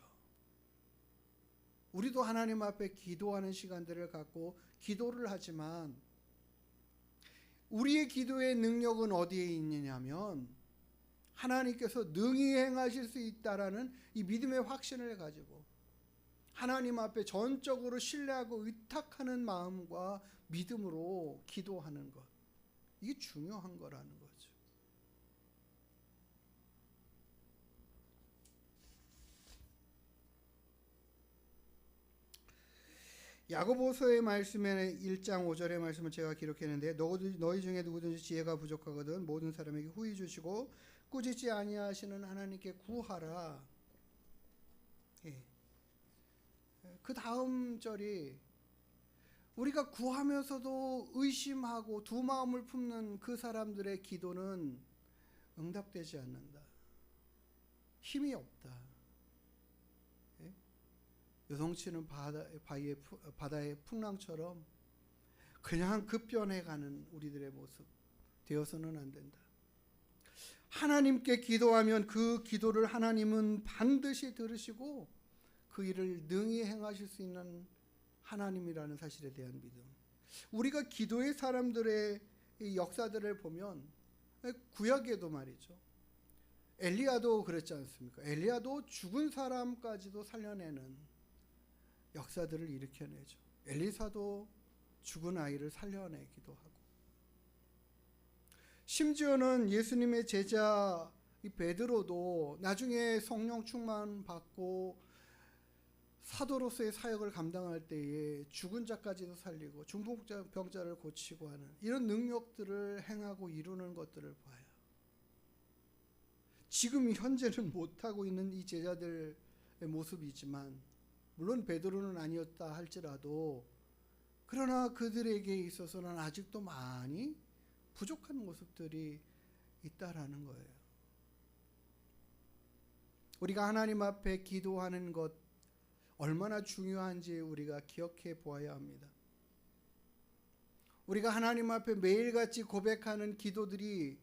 우리도 하나님 앞에 기도하는 시간들을 갖고 기도를 하지만 우리의 기도의 능력은 어디에 있느냐면 하나님께서 능히 행하실 수 있다라는 이 믿음의 확신을 가지고 하나님 앞에 전적으로 신뢰하고 의탁하는 마음과 믿음으로 기도하는 것, 이게 중요한 거라는 거죠. 야고보서의 말씀에 1장 5절의 말씀을 제가 기록했는데 너희 중에 누구든지 지혜가 부족하거든 모든 사람에게 후히 주시고 꾸짖지 아니하시는 하나님께 구하라. 그 다음 절이 우리가 구하면서도 의심하고 두 마음을 품는 그 사람들의 기도는 응답되지 않는다. 힘이 없다. 요동치는 바다의 풍랑처럼 그냥 급변해가는 우리들의 모습 되어서는 안 된다. 하나님께 기도하면 그 기도를 하나님은 반드시 들으시고 그 일을 능히 행하실 수 있는 하나님이라는 사실에 대한 믿음. 우리가 기도의 사람들의 역사들을 보면 구약에도 말이죠. 엘리야도 그랬지 않습니까? 엘리야도 죽은 사람까지도 살려내는 역사들을 일으켜내죠. 엘리사도 죽은 아이를 살려내기도 하고, 심지어는 예수님의 제자 이 베드로도 나중에 성령 충만 받고 사도로서의 사역을 감당할 때에 죽은 자까지도 살리고 중풍병자를 고치고 하는 이런 능력들을 행하고 이루는 것들을 봐요. 지금 현재는 못하고 있는 이 제자들의 모습이지만, 물론 베드로는 아니었다 할지라도 그러나 그들에게 있어서는 아직도 많이 부족한 모습들이 있다라는 거예요. 우리가 하나님 앞에 기도하는 것 얼마나 중요한지 우리가 기억해 보아야 합니다. 우리가 하나님 앞에 매일같이 고백하는 기도들이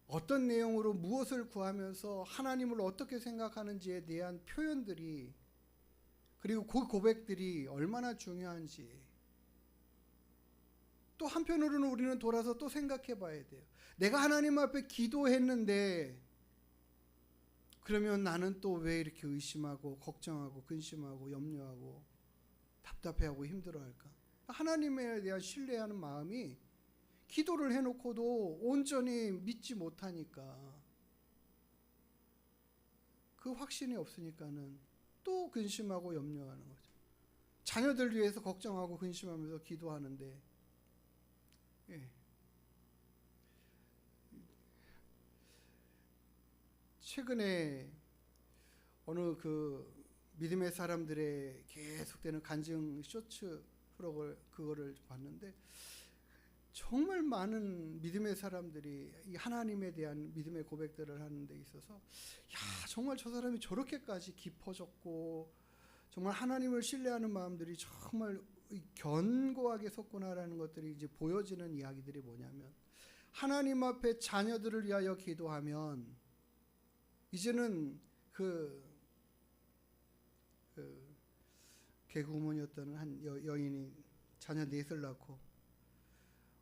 어떤 내용으로 무엇을 구하면서 하나님을 어떻게 생각하는지에 대한 표현들이, 그리고 그 고백들이 얼마나 중요한지 또 한편으로는 우리는 돌아서 또 생각해 봐야 돼요. 내가 하나님 앞에 기도했는데 그러면 나는 또 왜 이렇게 의심하고 걱정하고 근심하고 염려하고 답답해하고 힘들어할까? 하나님에 대한 신뢰하는 마음이 기도를 해놓고도 온전히 믿지 못하니까, 그 확신이 없으니까는 또 근심하고 염려하는 거죠. 자녀들 위해서 걱정하고 근심하면서 기도하는데, 최근에 어느 그 믿음의 사람들의 계속되는 간증 쇼츠 프로그램 그거를 봤는데, 정말 많은 믿음의 사람들이 이 하나님에 대한 믿음의 고백들을 하는 데 있어서, 야, 정말 저 사람이 저렇게까지 깊어졌고 정말 하나님을 신뢰하는 마음들이 정말 견고하게 섰구나라는 것들이 이제 보여지는 이야기들이 뭐냐면, 하나님 앞에 자녀들을 위하여 기도하면 이제는 그 개그우먼이었던 한 여인이 자녀 넷을 낳고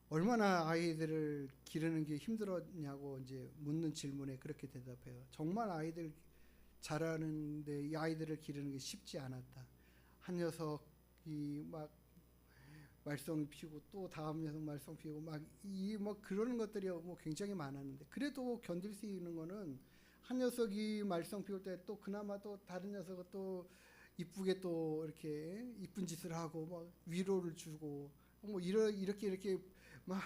얼마나 아이들을 기르는 게 힘들었냐고 이제 묻는 질문에 그렇게 대답해요. 정말 아이들 자라는데 이 아이들을 기르는 게 쉽지 않았다. 한 녀석이 막 말썽 피우고 또 다음 녀석 말썽 피우고 막 그러는 것들이 뭐 굉장히 많았는데, 그래도 견딜 수 있는 거는 한 녀석이 말썽 피울 때 또 그나마 또 다른 녀석은 또 이쁘게 또 이렇게 이쁜 짓을 하고 막 위로를 주고 뭐 이렇게 막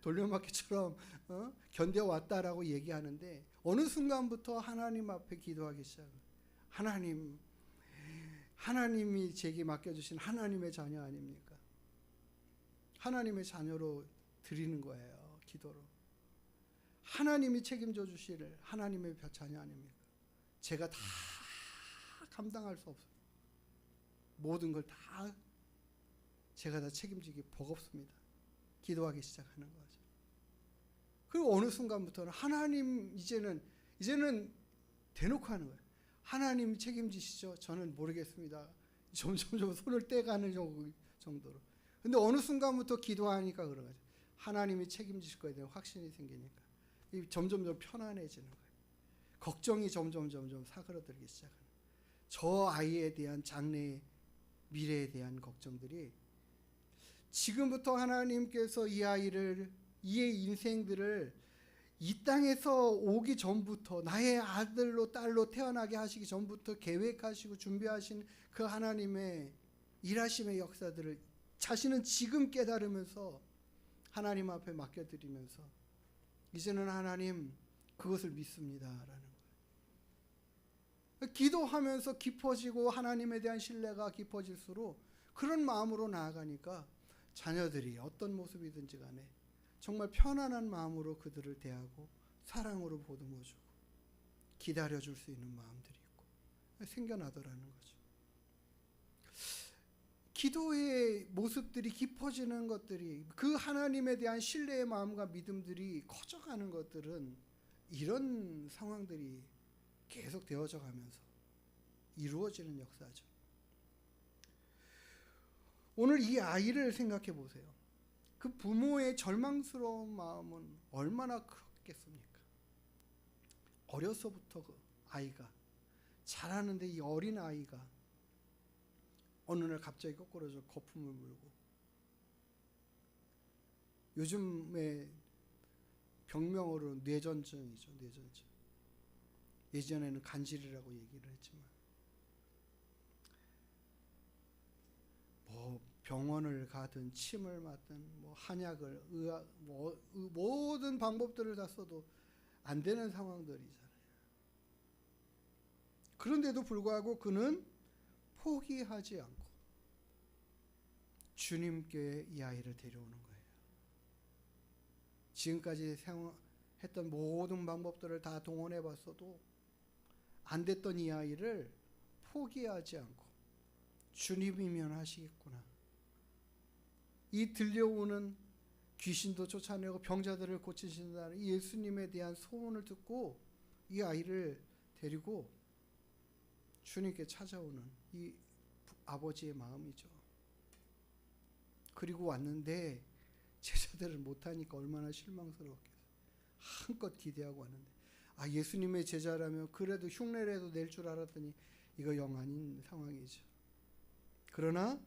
돌려막기처럼 견뎌왔다라고 얘기하는데, 어느 순간부터 하나님 앞에 기도하기 시작해요. 하나님이 제게 맡겨주신 하나님의 자녀 아닙니까? 하나님의 자녀로 드리는 거예요, 기도로. 하나님이 책임져 주실 하나님의 자녀 아닙니까? 제가 다 감당할 수 없어요. 모든 걸 다 제가 다 책임지기 버겁습니다. 기도하기 시작하는 거죠. 그리고 어느 순간부터는 하나님 이제는 대놓고 하는 거예요. 하나님 책임지시죠? 저는 모르겠습니다. 점점 손을 떼가는 정도로. 근데 어느 순간부터 기도하니까 그런 거죠. 하나님이 책임지실 거에 대한 확신이 생기니까 점점 편안해지는 거예요. 걱정이 점점 사그러들기 시작하는 거예요. 저 아이에 대한 장래의 미래에 대한 걱정들이, 지금부터 하나님께서 이의 인생들을 이 땅에서 오기 전부터, 나의 아들로 딸로 태어나게 하시기 전부터 계획하시고 준비하신 그 하나님의 일하심의 역사들을 자신은 지금 깨달으면서 하나님 앞에 맡겨드리면서, 이제는 하나님 그것을 믿습니다라는 거예요. 기도하면서 깊어지고 하나님에 대한 신뢰가 깊어질수록 그런 마음으로 나아가니까 자녀들이 어떤 모습이든지 간에 정말 편안한 마음으로 그들을 대하고 사랑으로 보듬어주고 기다려줄 수 있는 마음들이 있고 생겨나더라는 거죠. 기도의 모습들이 깊어지는 것들이, 그 하나님에 대한 신뢰의 마음과 믿음들이 커져가는 것들은 이런 상황들이 계속 되어져 가면서 이루어지는 역사죠. 오늘 이 아이를 생각해 보세요. 그 부모의 절망스러운 마음은 얼마나 크겠습니까? 어려서부터 그 아이가 자라는데 이 어린 아이가 어느 날 갑자기 거꾸로져 거품을 물고, 요즘에 병명으로 뇌전증이죠. 뇌전증. 예전에는 간질이라고 얘기를 했지만 뭐 병원을 가든 침을 맞든 뭐 한약을 의학 모든 방법들을 다 써도 안 되는 상황들이잖아요. 그런데도 불구하고 그는 포기하지 않고 주님께 이 아이를 데려오는 거예요. 지금까지 했던 모든 방법들을 다 동원해 봤어도 안 됐던 이 아이를 포기하지 않고 주님이면 하시겠구나. 이 들려오는 귀신도 쫓아내고 병자들을 고치신다는 이 예수님에 대한 소문을 듣고 이 아이를 데리고 주님께 찾아오는 이 아버지의 마음이죠. 그리고 왔는데 제자들은 못하니까 얼마나 실망스러웠겠어요. 한껏 기대하고 왔는데 예수님의 제자라면 그래도 흉내라도 낼 줄 알았더니 이거 영 아닌 상황이죠. 그러나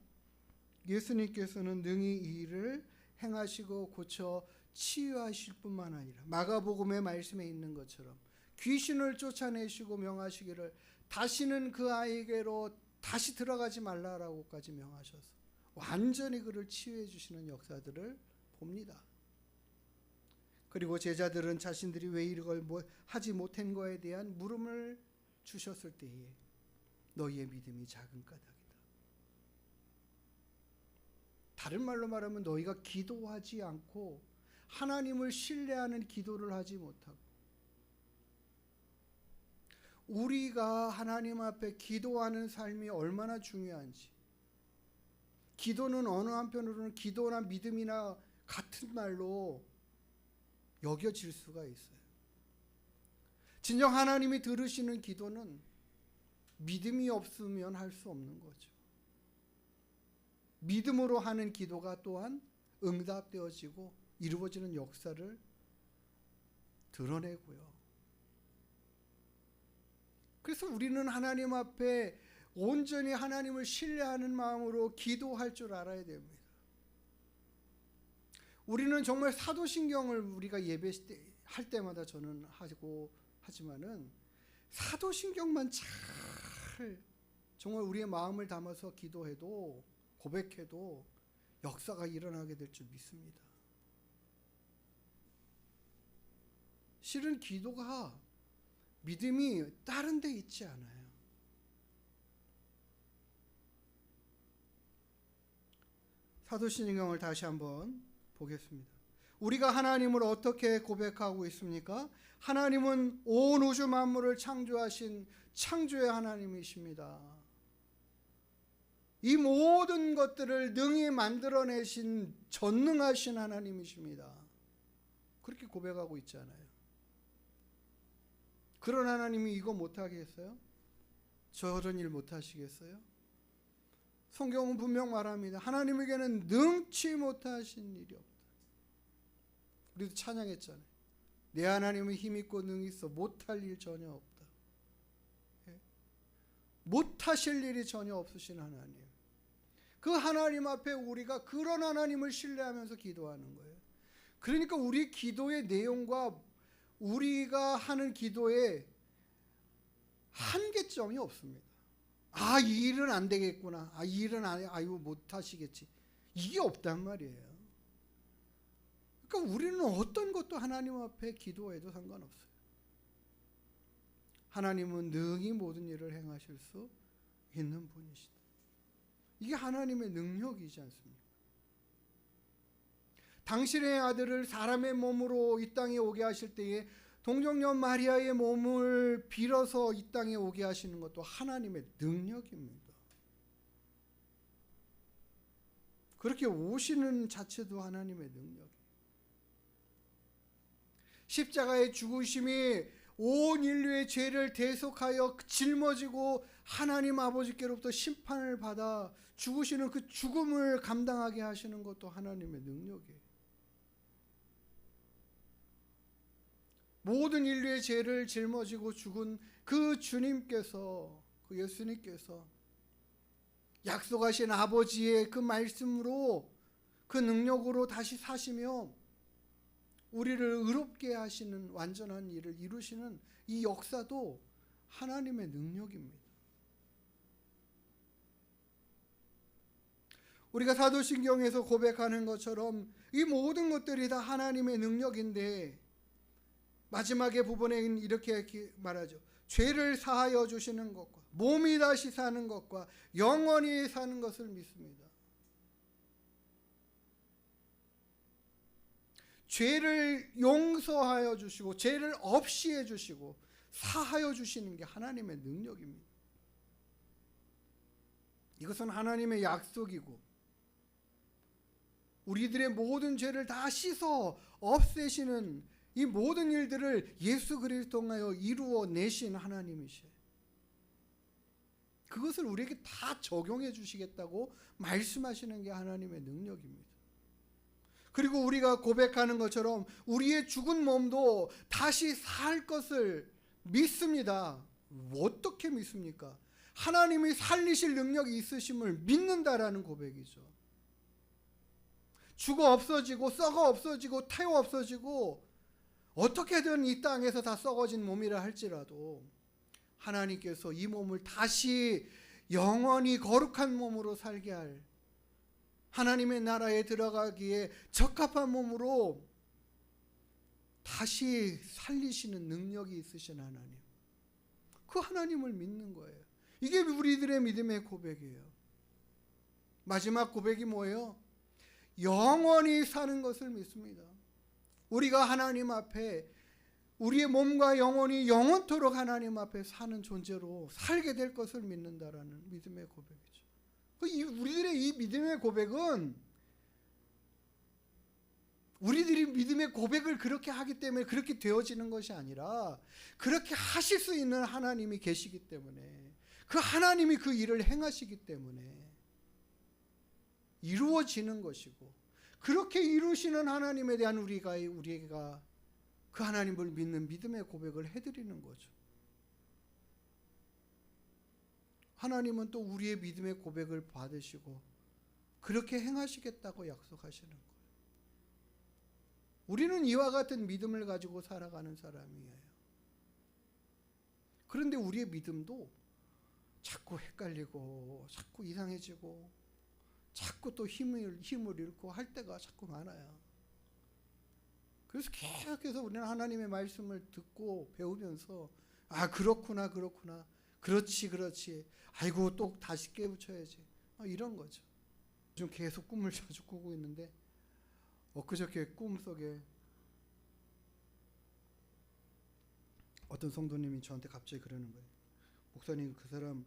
예수님께서는 능히 이 일을 행하시고 고쳐 치유하실 뿐만 아니라 마가복음의 말씀에 있는 것처럼 귀신을 쫓아내시고 명하시기를 다시는 그 아이에게로 다시 들어가지 말라라고까지 명하셔서 완전히 그를 치유해 주시는 역사들을 봅니다. 그리고 제자들은 자신들이 왜 이걸 하지 못한 거에 대한 물음을 주셨을 때에 너희의 믿음이 작은 까닭이다. 다른 말로 말하면 너희가 기도하지 않고 하나님을 신뢰하는 기도를 하지 못하고, 우리가 하나님 앞에 기도하는 삶이 얼마나 중요한지, 기도는 어느 한편으로는 기도나 믿음이나 같은 말로 여겨질 수가 있어요. 진정 하나님이 들으시는 기도는 믿음이 없으면 할 수 없는 거죠. 믿음으로 하는 기도가 또한 응답되어지고 이루어지는 역사를 드러내고요. 그래서 우리는 하나님 앞에 온전히 하나님을 신뢰하는 마음으로 기도할 줄 알아야 됩니다. 우리는 정말 사도신경을 우리가 예배할 때마다 저는 하고 하지만은 사도신경만 잘 정말 우리의 마음을 담아서 기도해도 고백해도 역사가 일어나게 될 줄 믿습니다. 실은 기도가 믿음이 다른 데 있지 않아요. 사도신경을 다시 한번 보겠습니다. 우리가 하나님을 어떻게 고백하고 있습니까? 하나님은 온 우주 만물을 창조하신 창조의 하나님이십니다. 이 모든 것들을 능히 만들어내신 전능하신 하나님이십니다. 그렇게 고백하고 있잖아요. 그런 하나님이 이거 못하겠어요? 저런 일 못하시겠어요? 성경은 분명 말합니다. 하나님에게는 능치 못하신 일이 없다. 우리도 찬양했잖아요. 내 하나님은 힘있고 능히 있어 못할 일 전혀 없다. 못하실 일이 전혀 없으신 하나님. 그 하나님 앞에 우리가 그런 하나님을 신뢰하면서 기도하는 거예요. 그러니까 우리 기도의 내용과 우리가 하는 기도에 한계점이 없습니다. 이 일은 안 되겠구나. 이 일은 못 하시겠지. 이게 없단 말이에요. 그러니까 우리는 어떤 것도 하나님 앞에 기도해도 상관없어요. 하나님은 능히 모든 일을 행하실 수 있는 분이시다. 이게 하나님의 능력이지 않습니까? 당신의 아들을 사람의 몸으로 이 땅에 오게 하실 때에 동정녀 마리아의 몸을 빌어서 이 땅에 오게 하시는 것도 하나님의 능력입니다. 그렇게 오시는 자체도 하나님의 능력이에요. 십자가의 죽으심이 온 인류의 죄를 대속하여 짊어지고 하나님 아버지께로부터 심판을 받아 죽으시는 그 죽음을 감당하게 하시는 것도 하나님의 능력이에요. 모든 인류의 죄를 짊어지고 죽은 그 주님께서, 그 예수님께서 약속하신 아버지의 그 말씀으로, 그 능력으로 다시 사시며 우리를 의롭게 하시는 완전한 일을 이루시는 이 역사도 하나님의 능력입니다. 우리가 사도신경에서 고백하는 것처럼 이 모든 것들이 다 하나님의 능력인데, 마지막에 부분에 이렇게 말하죠. 죄를 사하여 주시는 것과 몸이 다시 사는 것과 영원히 사는 것을 믿습니다. 죄를 용서하여 주시고 죄를 없이 해주시고 사하여 주시는 게 하나님의 능력입니다. 이것은 하나님의 약속이고 우리들의 모든 죄를 다 씻어 없애시는 이 모든 일들을 예수 그리스도 통하여 이루어내신 하나님이시에요. 그것을 우리에게 다 적용해 주시겠다고 말씀하시는 게 하나님의 능력입니다. 그리고 우리가 고백하는 것처럼 우리의 죽은 몸도 다시 살 것을 믿습니다. 어떻게 믿습니까? 하나님이 살리실 능력이 있으심을 믿는다라는 고백이죠. 죽어 없어지고 썩어 없어지고 태워 없어지고 어떻게든 이 땅에서 다 썩어진 몸이라 할지라도 하나님께서 이 몸을 다시 영원히 거룩한 몸으로 살게 할, 하나님의 나라에 들어가기에 적합한 몸으로 다시 살리시는 능력이 있으신 하나님, 그 하나님을 믿는 거예요. 이게 우리들의 믿음의 고백이에요. 마지막 고백이 뭐예요? 영원히 사는 것을 믿습니다. 우리가 하나님 앞에 우리의 몸과 영혼이 영원토록 하나님 앞에 사는 존재로 살게 될 것을 믿는다라는 믿음의 고백이죠. 우리들의 이 믿음의 고백은 우리들이 믿음의 고백을 그렇게 하기 때문에 그렇게 되어지는 것이 아니라 그렇게 하실 수 있는 하나님이 계시기 때문에, 그 하나님이 그 일을 행하시기 때문에 이루어지는 것이고, 그렇게 이루시는 하나님에 대한 우리가 그 하나님을 믿는 믿음의 고백을 해드리는 거죠. 하나님은 또 우리의 믿음의 고백을 받으시고 그렇게 행하시겠다고 약속하시는 거예요. 우리는 이와 같은 믿음을 가지고 살아가는 사람이에요. 그런데 우리의 믿음도 자꾸 헷갈리고 자꾸 이상해지고 자꾸 또 힘을 잃고 할 때가 자꾸 많아요. 그래서 계속해서 우리는 하나님의 말씀을 듣고 배우면서 그렇구나 그렇지 아이고 또 다시 깨우쳐야지 이런 거죠. 요즘 계속 꿈을 자주 꾸고 있는데 엊그저께 꿈속에 어떤 성도님이 저한테 갑자기 그러는 거예요. 목사님, 그 사람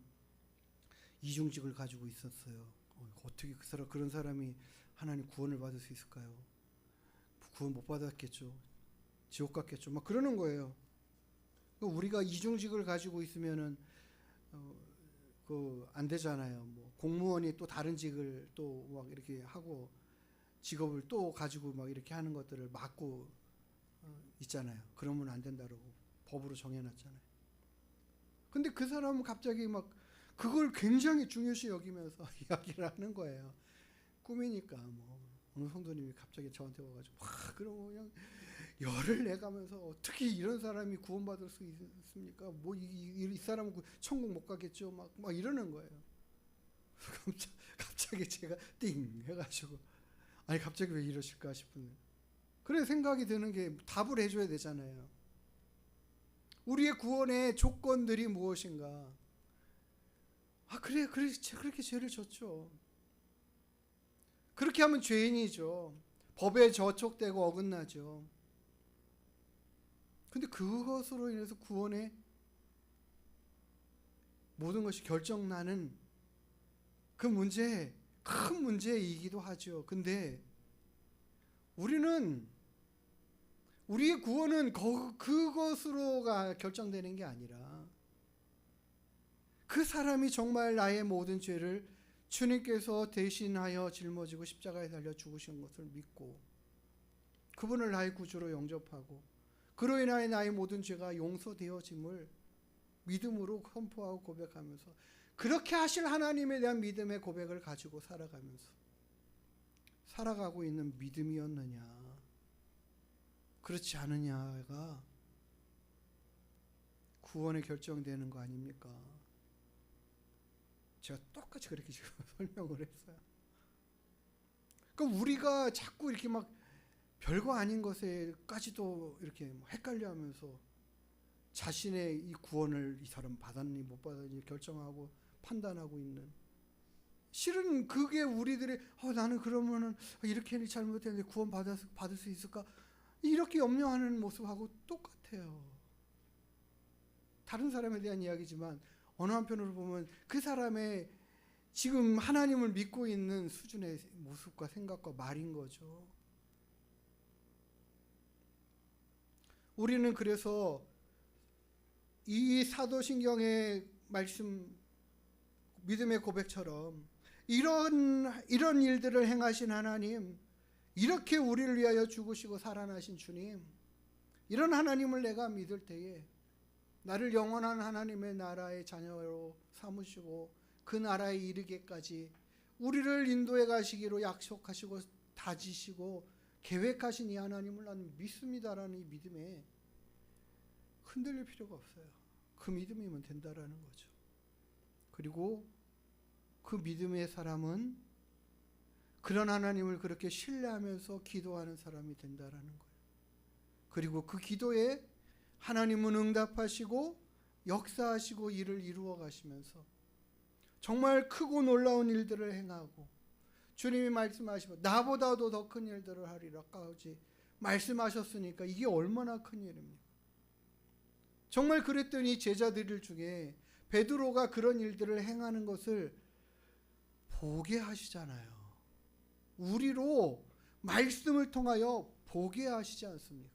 이중직을 가지고 있었어요. 어떻게 그런 사람이 하나님 구원을 받을 수 있을까요? 구원 못 받았겠죠. 지옥 갔겠죠. 막 그러는 거예요. 우리가 이중직을 가지고 있으면은 안 되잖아요. 뭐 공무원이 또 다른 직을 또 막 이렇게 하고 직업을 또 가지고 막 이렇게 하는 것들을 막고 있잖아요. 그러면 안 된다고 법으로 정해놨잖아요. 근데 그 사람은 갑자기 막 그걸 굉장히 중요시 여기면서 이야기를 하는 거예요. 꿈이니까 뭐 어느 성도님이 갑자기 저한테 와가지고 막 그러고 그냥 열을 내가면서 어떻게 이런 사람이 구원받을 수 있습니까? 뭐 이 사람은 천국 못 가겠죠? 막 이러는 거예요. 갑자기 제가 띵 해가지고 아니 갑자기 왜 이러실까 싶은, 그래 생각이 드는 게 답을 해줘야 되잖아요. 우리의 구원의 조건들이 무엇인가? 그래 그렇게 죄를 졌죠. 그렇게 하면 죄인이죠. 법에 저촉되고 어긋나죠. 근데 그것으로 인해서 구원의 모든 것이 결정나는 그 문제, 큰 문제이기도 하죠. 근데 우리는 우리의 구원은 그것으로가 결정되는 게 아니라 그 사람이 정말 나의 모든 죄를 주님께서 대신하여 짊어지고 십자가에 달려 죽으신 것을 믿고 그분을 나의 구주로 영접하고 그로 인하여 나의 모든 죄가 용서되어짐을 믿음으로 선포하고 고백하면서 그렇게 하실 하나님에 대한 믿음의 고백을 가지고 살아가고 있는 믿음이었느냐 그렇지 않느냐가 구원에 결정되는 거 아닙니까? 제가 똑같이 그렇게 지금 설명을 했어요. 그러니까 우리가 자꾸 이렇게 막 별거 아닌 것에까지도 이렇게 헷갈려하면서 자신의 이 구원을 이 사람 받았니 못 받았니 결정하고 판단하고 있는, 실은 그게 우리들의 나는 그러면은 이렇게 잘못했는데 구원 받을 수 있을까 이렇게 염려하는 모습하고 똑같아요. 다른 사람에 대한 이야기지만 어느 한편으로 보면 그 사람의 지금 하나님을 믿고 있는 수준의 모습과 생각과 말인 거죠. 우리는 그래서 이 사도신경의 말씀 믿음의 고백처럼 이런 일들을 행하신 하나님, 이렇게 우리를 위하여 죽으시고 살아나신 주님, 이런 하나님을 내가 믿을 때에 나를 영원한 하나님의 나라의 자녀로 삼으시고 그 나라에 이르기까지 우리를 인도해 가시기로 약속하시고 다지시고 계획하신 이 하나님을 나는 믿습니다라는 이 믿음에 흔들릴 필요가 없어요. 그 믿음이면 된다라는 거죠. 그리고 그 믿음의 사람은 그런 하나님을 그렇게 신뢰하면서 기도하는 사람이 된다라는 거예요. 그리고 그 기도에 하나님은 응답하시고 역사하시고 일을 이루어 가시면서 정말 크고 놀라운 일들을 행하고 주님이 말씀하시고 나보다도 더 큰 일들을 하리라까지 말씀하셨으니까 이게 얼마나 큰 일입니까? 정말 그랬더니 제자들 중에 베드로가 그런 일들을 행하는 것을 보게 하시잖아요. 우리로 말씀을 통하여 보게 하시지 않습니까?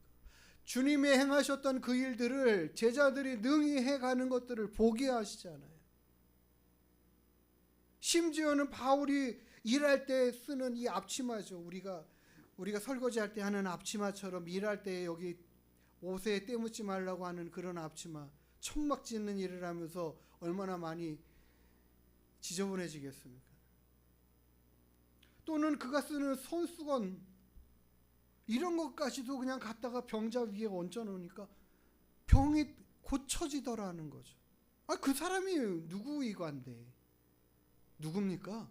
주님이 행하셨던 그 일들을 제자들이 능히 해가는 것들을 보게 하시잖아요. 심지어는 바울이 일할 때 쓰는 이 앞치마죠. 우리가 설거지할 때 하는 앞치마처럼 일할 때 여기 옷에 때 묻지 말라고 하는 그런 앞치마, 천막 짓는 일을 하면서 얼마나 많이 지저분해지겠습니까? 또는 그가 쓰는 손수건, 이런 것까지도 그냥 갖다가 병자 위에 얹어놓으니까 병이 고쳐지더라는 거죠. 그 사람이 누구이관데? 누굽니까?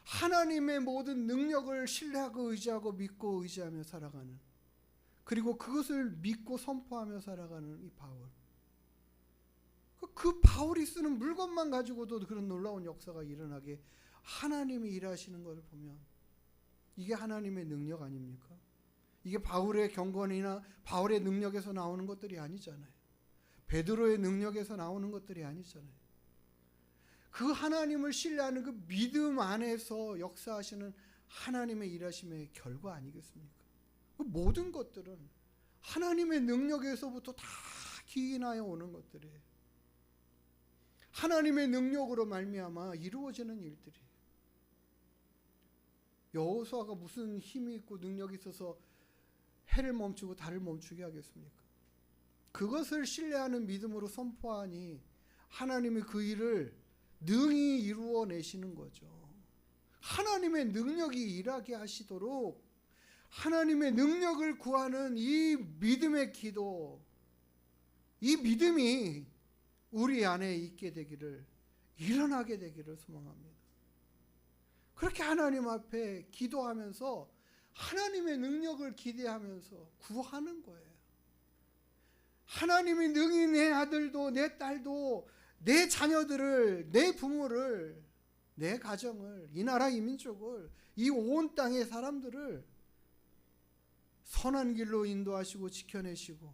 하나님의 모든 능력을 신뢰하고 의지하고 믿고 의지하며 살아가는, 그리고 그것을 믿고 선포하며 살아가는 이 바울. 그 바울이 쓰는 물건만 가지고도 그런 놀라운 역사가 일어나게 하나님이 일하시는 것을 보면 이게 하나님의 능력 아닙니까? 이게 바울의 경건이나 바울의 능력에서 나오는 것들이 아니잖아요. 베드로의 능력에서 나오는 것들이 아니잖아요. 그 하나님을 신뢰하는 그 믿음 안에서 역사하시는 하나님의 일하심의 결과 아니겠습니까? 그 모든 것들은 하나님의 능력에서부터 다 기인하여 오는 것들이에요. 하나님의 능력으로 말미암아 이루어지는 일들이. 여호수아가 무슨 힘이 있고 능력이 있어서 해를 멈추고 달을 멈추게 하겠습니까? 그것을 신뢰하는 믿음으로 선포하니 하나님이 그 일을 능히 이루어내시는 거죠. 하나님의 능력이 일하게 하시도록 하나님의 능력을 구하는 이 믿음의 기도, 이 믿음이 우리 안에 있게 되기를, 일어나게 되기를 소망합니다. 그렇게 하나님 앞에 기도하면서 하나님의 능력을 기대하면서 구하는 거예요. 하나님이 능히 내 아들도 내 딸도 내 자녀들을, 내 부모를, 내 가정을, 이 나라 이 민족을, 이 온 땅의 사람들을 선한 길로 인도하시고 지켜내시고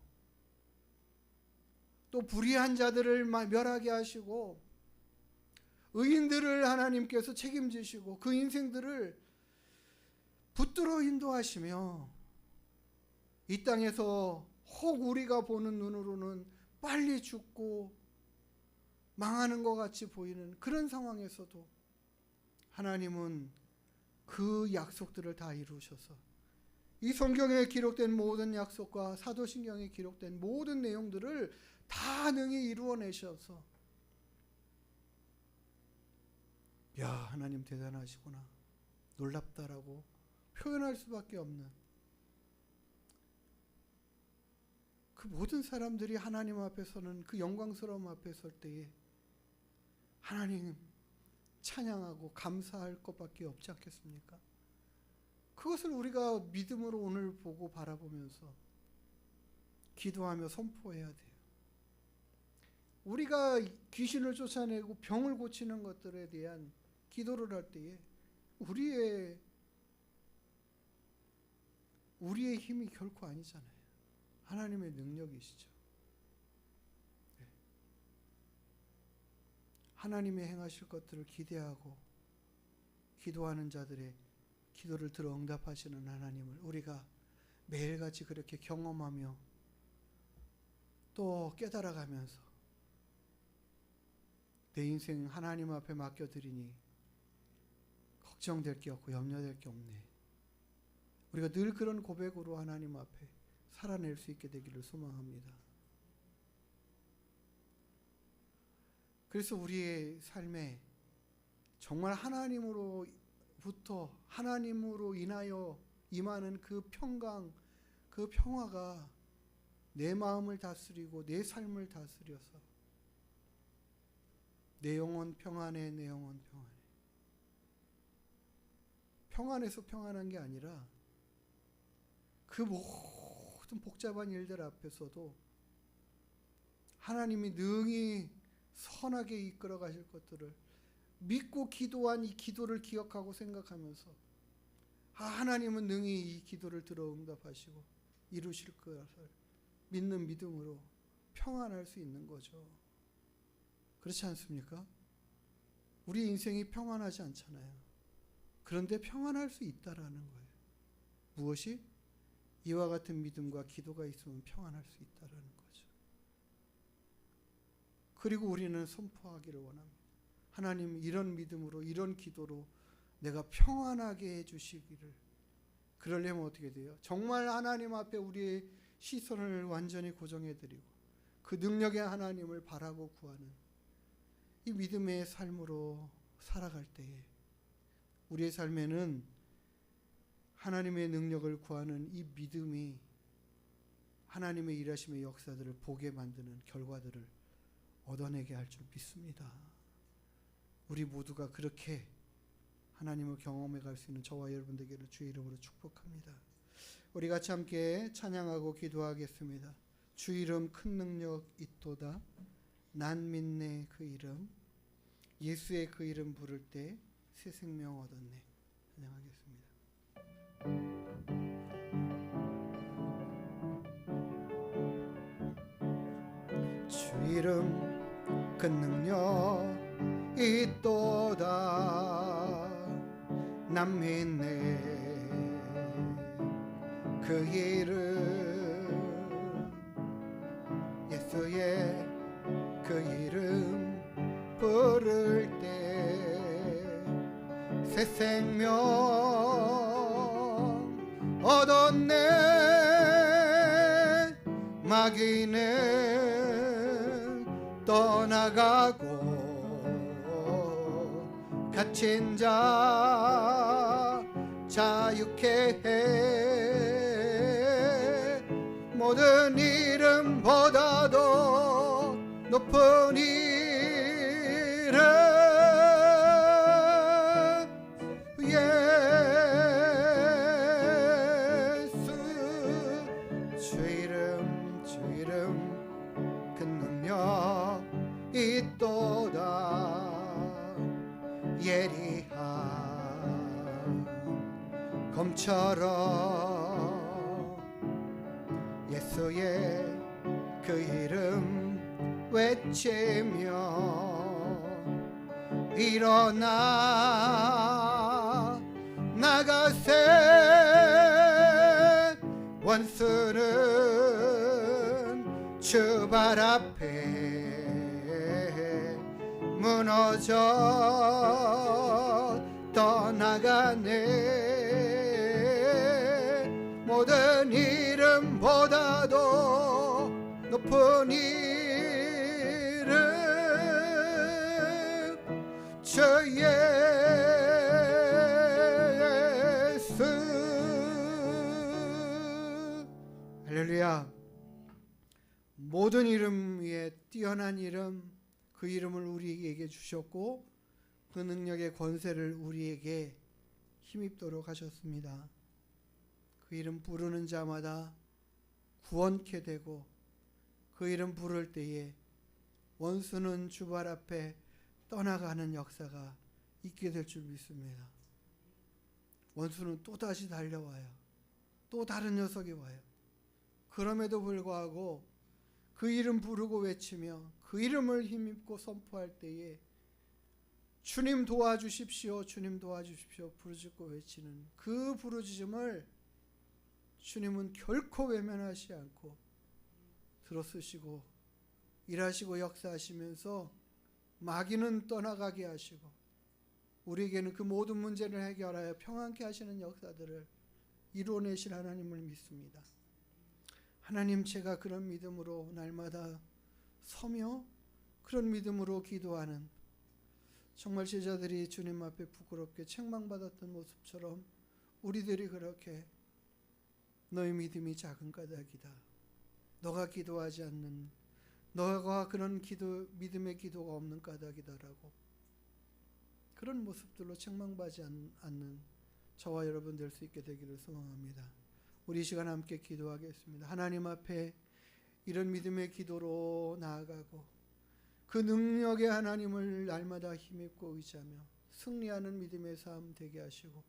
또 불의한 자들을 멸하게 하시고 의인들을 하나님께서 책임지시고 그 인생들을 붙들어 인도하시며 이 땅에서 혹 우리가 보는 눈으로는 빨리 죽고 망하는 것 같이 보이는 그런 이 성경에 기록된 모든 약속과 사도신경에 기록된 모든 내용들을 다 능히 이루어내셔서 야, 하나님 대단하시구나, 놀랍다라고 표현할 수밖에 없는 그 모든 사람들이 하나님 앞에 서는 그 영광스러움 앞에 설 때에 하나님 찬양하고 감사할 것밖에 없지 않겠습니까? 그것을 우리가 믿음으로 오늘 보고 바라보면서 기도하며 선포해야 돼요. 우리가 귀신을 쫓아내고 병을 고치는 것들에 대한 기도를 할 때에 우리의 힘이 결코 아니잖아요. 하나님의 능력이시죠. 네. 하나님의 행하실 것들을 기대하고 기도하는 자들의 기도를 들어 응답하시는 하나님을 우리가 매일같이 그렇게 경험하며 또 깨달아가면서 내 인생 하나님 앞에 맡겨드리니 걱정될 게 없고 염려될 게 없네. 우리가 늘 그런 고백으로 하나님 앞에 살아낼 수 있게 되기를 소망합니다. 그래서 우리의 삶에 정말 하나님으로 인하여 임하는 그 평강, 그 평화가 내 마음을 다스리고 내 삶을 다스려서 내 영혼 평안해, 내 영혼 평안해. 평안해서 평안한 게 아니라 그 모든 복잡한 일들 앞에서도 하나님이 능히 선하게 이끌어 가실 것들을 믿고 기도한 이 기도를 기억하고 생각하면서 하나님은 능히 이 기도를 들어 응답하시고 이루실 것을 믿는 믿음으로 평안할 수 있는 거죠. 그렇지 않습니까? 우리 인생이 평안하지 않잖아요. 그런데 평안할 수 있다라는 거예요. 무엇이? 이와 같은 믿음과 기도가 있으면 평안할 수 있다라는 거죠. 그리고 우리는 선포하기를 원합니다. 하나님, 이런 믿음으로 이런 기도로 내가 평안하게 해주시기를. 그러려면 어떻게 돼요? 정말 하나님 앞에 우리의 시선을 완전히 고정해드리고 그 능력의 하나님을 바라고 구하는 이 믿음의 삶으로 살아갈 때에 우리의 삶에는 하나님의 능력을 구하는 이 믿음이 하나님의 일하심의 역사들을 보게 만드는 결과들을 얻어내게 할 줄 믿습니다. 우리 모두가 그렇게 하나님을 경험해 갈 수 있는 저와 여러분 되기를 주의 이름으로 축복합니다. 우리 같이 함께 찬양하고 기도하겠습니다. 주 이름 큰 능력 있도다. 난 믿네 그 이름. 예수의 그 이름 부를 때 새 생명 얻었네. 찬양하겠습니다. 주 이름 큰 능력 있도다. 난 믿네 그 이름. 예수의 그 이름 부를 때 새 생명 얻었네. 마귀는 떠나가고 갇힌 자 자유케 해. 모든 이름보다도 높은 이름 예수. 주 이름 큰 능력 있도다. 예리한 검처럼 예수의 그 이름 외치며 일어나 나가세. 원수는 주 발 앞에 무너져 떠나가네. 다른 이름보다도 높은 이름 저 예수. 할렐루야. 모든 이름 위에 뛰어난 이름, 그 이름을 우리에게 주셨고 그 능력의 권세를 우리에게 힘입도록 하셨습니다. 그 이름 부르는 자마다 구원케 되고 그 이름 부를 때에 원수는 주발 앞에 떠나가는 역사가 있게 될 줄 믿습니다. 원수는 또다시 달려와요. 또 다른 녀석이 와요. 그럼에도 불구하고 그 이름 부르고 외치며 그 이름을 힘입고 선포할 때에 주님 도와주십시오, 주님 도와주십시오 부르짖고 외치는 그 부르짖음을 주님은 결코 외면하지 않고 들어쓰시고 일하시고 역사하시면서 마귀는 떠나가게 하시고 우리에게는 그 모든 문제를 해결하여 평안케 하시는 역사들을 이루어내실 하나님을 믿습니다. 하나님, 제가 그런 믿음으로 날마다 서며 그런 믿음으로 기도하는, 정말 제자들이 주님 앞에 부끄럽게 책망받았던 모습처럼 우리들이 그렇게 너의 믿음이 작은 까닭이다, 너가 기도하지 않는, 너가 그런 믿음의 기도가 없는 까닭이다라고 그런 모습들로 책망받지 않는 저와 여러분 될 수 있게 되기를 소망합니다. 우리 이 시간 함께 기도하겠습니다. 하나님 앞에 이런 믿음의 기도로 나아가고 그 능력의 하나님을 날마다 힘입고 의지하며 승리하는 믿음의 삶 되게 하시고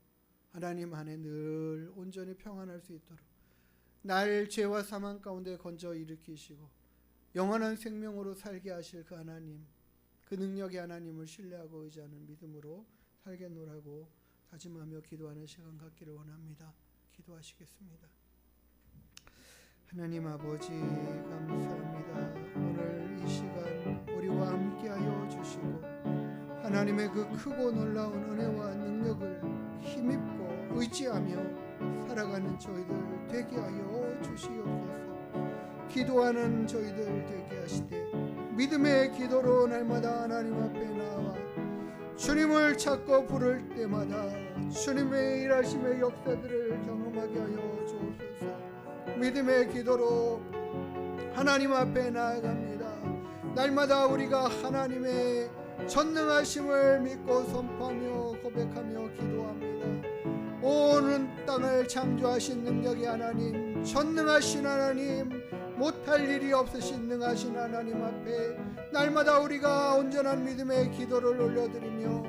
하나님 안에 늘 온전히 평안할 수 있도록 날 죄와 사망 가운데 건져 일으키시고 영원한 생명으로 살게 하실 그 하나님, 그 능력의 하나님을 신뢰하고 의지하는 믿음으로 살겠노라고 다짐하며 기도하는 시간 갖기를 원합니다. 기도하시겠습니다. 하나님 아버지, 감사합니다. 오늘 이 시간 우리와 함께하여 주시고 하나님의 그 크고 놀라운 은혜와 능력을 힘입고 의지하며 살아가는 저희들 되게 하여 주시옵소서. 기도하는 저희들 되게 하시되 믿음의 기도로 날마다 하나님 앞에 나와 주님을 찾고 부를 때마다 주님의 일하심의 역사들을 경험하게 하여 주옵소서. 믿음의 기도로 하나님 앞에 나아갑니다. 날마다 우리가 하나님의 전능하심을 믿고 선포하며 고백하며 기도합니다. 온 땅을 창조하신 능력의 하나님, 전능하신 하나님, 못할 일이 없으신 능하신 하나님 앞에 날마다 우리가 온전한 믿음의 기도를 올려드리며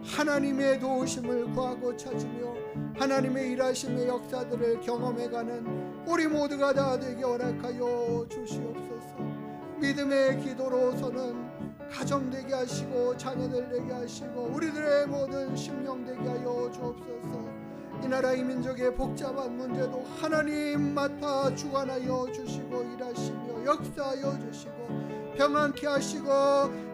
하나님의 도우심을 구하고 찾으며 하나님의 일하심의 역사들을 경험해가는 우리 모두가 다 되게 허락하여 주시옵소서. 믿음의 기도로서는 가정 되게 하시고 자녀들 되게 하시고 우리들의 모든 심령 되게 하여 주옵소서. 이 나라 이 민족의 복잡한 문제도 하나님 맡아 주관하여 주시고 일하시며 역사하여 주시고 평안케 하시고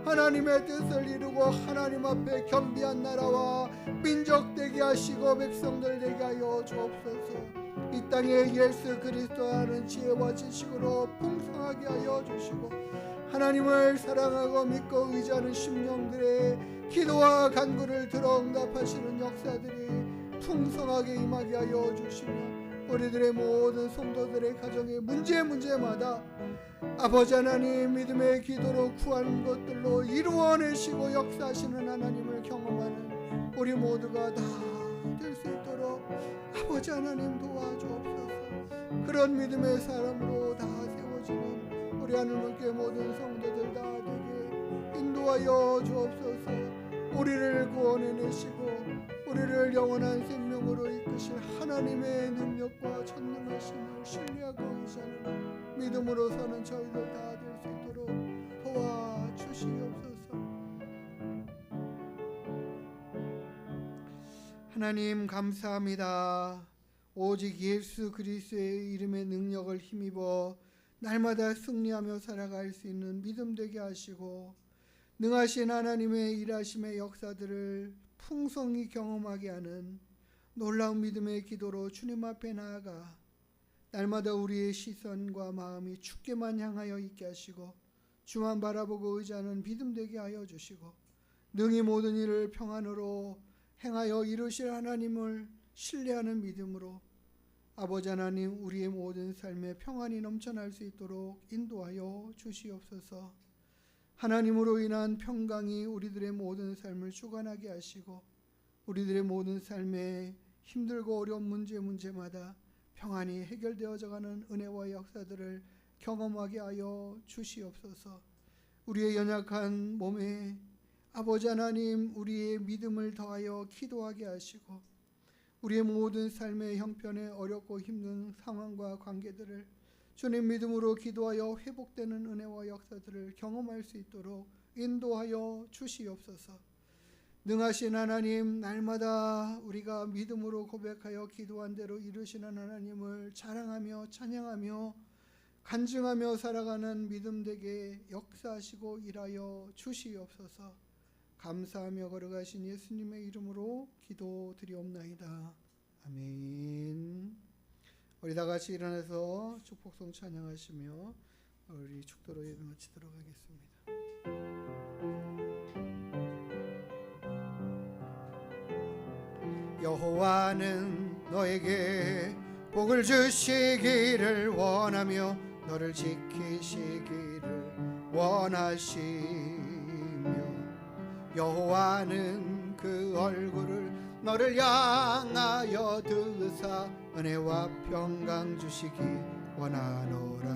하나님의 뜻을 이루고 하나님 앞에 겸비한 나라와 민족 되게 하시고 백성들 되게 하여 주옵소서. 이 땅에 예수 그리스도 하는 지혜와 지식으로 풍성하게 하여 주시고 하나님을 사랑하고 믿고 의지하는 심령들의 기도와 간구를 들어 응답하시는 역사들이 풍성하게 임하게 하여 주시며 우리들의 모든 성도들의 가정의 문제마다 아버지 하나님 믿음의 기도로 구하는 것들로 이루어내시고 역사하시는 하나님을 경험하는 우리 모두가 다 될 수 있도록 아버지 하나님 도와주옵소서. 그런 믿음의 사람으로 다 세워지는 우리 하나님께 모든 성도들 다 되게 인도하여 주옵소서. 우리를 구원해내시고 우리를 영원한 생명으로 이끄실 하나님의 능력과 전능하심을 신뢰하고 의지하는 믿음으로 사는 저희들 다 될 수 있도록 도와주시옵소서. 하나님 감사합니다. 오직 예수 그리스도의 이름의 능력을 힘입어 날마다 승리하며 살아갈 수 있는 믿음 되게 하시고 능하신 하나님의 일하심의 역사들을 풍성히 경험하게 하는 놀라운 믿음의 기도로 주님 앞에 나아가 날마다 우리의 시선과 마음이 주께만 향하여 있게 하시고 주만 바라보고 의지하는 믿음 되게 하여 주시고 능히 모든 일을 평안으로 행하여 이루실 하나님을 신뢰하는 믿음으로 아버지 하나님 우리의 모든 삶에 평안이 넘쳐날 수 있도록 인도하여 주시옵소서. 하나님으로 인한 평강이 우리들의 모든 삶을 주관하게 하시고 우리들의 모든 삶에 힘들고 어려운 문제마다 평안이 해결되어져 가는 은혜와 역사들을 경험하게 하여 주시옵소서. 우리의 연약한 몸에 아버지 하나님 우리의 믿음을 더하여 기도하게 하시고 우리의 모든 삶의 형편에 어렵고 힘든 상황과 관계들을 주님 믿음으로 기도하여 회복되는 은혜와 역사들을 경험할 수 있도록 인도하여 주시옵소서. 능하신 하나님, 날마다 우리가 믿음으로 고백하여 기도한 대로 이루시는 하나님을 자랑하며 찬양하며 간증하며 살아가는 믿음 되게 역사하시고 일하여 주시옵소서. 감사하며 걸어가신 예수님의 이름으로 기도드리옵나이다. 아멘. 우리 다 같이 일어나서 축복송 찬양하시며 우리 축도로 예배 마치도록 하겠습니다. 여호와는 너에게 복을 주시기를 원하며 너를 지키시기를 원하시며 여호와는 그 얼굴을 너를 향하여 드사 은혜와 평강 주시기 원하노라.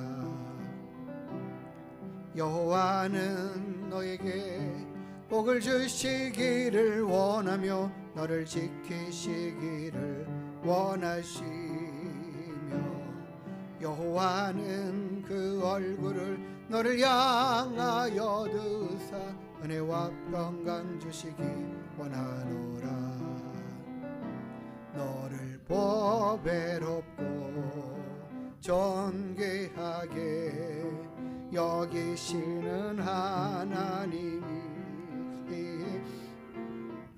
여호와는 너에게 복을 주시기를 원하며 너를 지키시기를 원하시며 여호와는 그 얼굴을 너를 향하여 드사 은혜와 평강 주시기 원하노라. 너를 보배롭고 존귀하게 여기시는 하나님이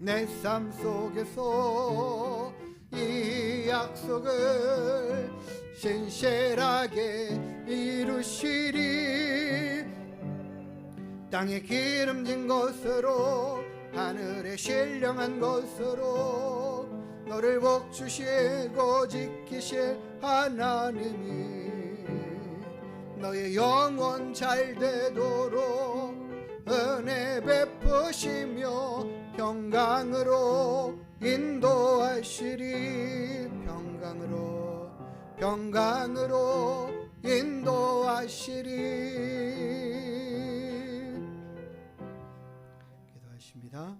내 삶 속에서 이 약속을 신실하게 이루시리. 땅에 기름진 것으로 하늘에 신령한 것으로 너를 복주시고 지키실 하나님이 너의 영혼 잘 되도록 은혜 베푸시며 평강으로 인도하시리. 평강으로 인도하시리. 기도하십니다.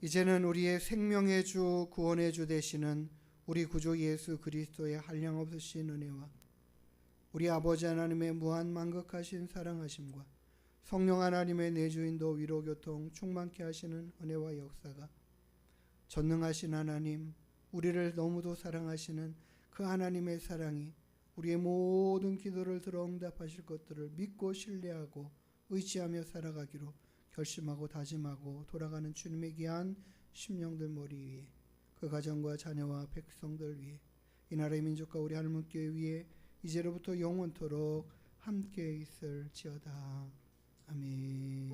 이제는 우리의 생명의 주 구원의 주 되시는 우리 구주 예수 그리스도의 한량없으신 은혜와 우리 아버지 하나님의 무한 만극하신 사랑하심과 성령 하나님의 내주인도 위로교통 충만케 하시는 은혜와 역사가 전능하신 하나님, 우리를 너무도 사랑하시는 그 하나님의 사랑이 우리의 모든 기도를 들어 응답하실 것들을 믿고 신뢰하고 의지하며 살아가기로 결심하고 다짐하고 돌아가는 주님의 귀한 심령들 머리 위에 그 가정과 자녀와 백성들 위에 이 나라의 민족과 우리 하늘문교회 위에 이제로부터 영원토록 함께 있을지어다. 아멘.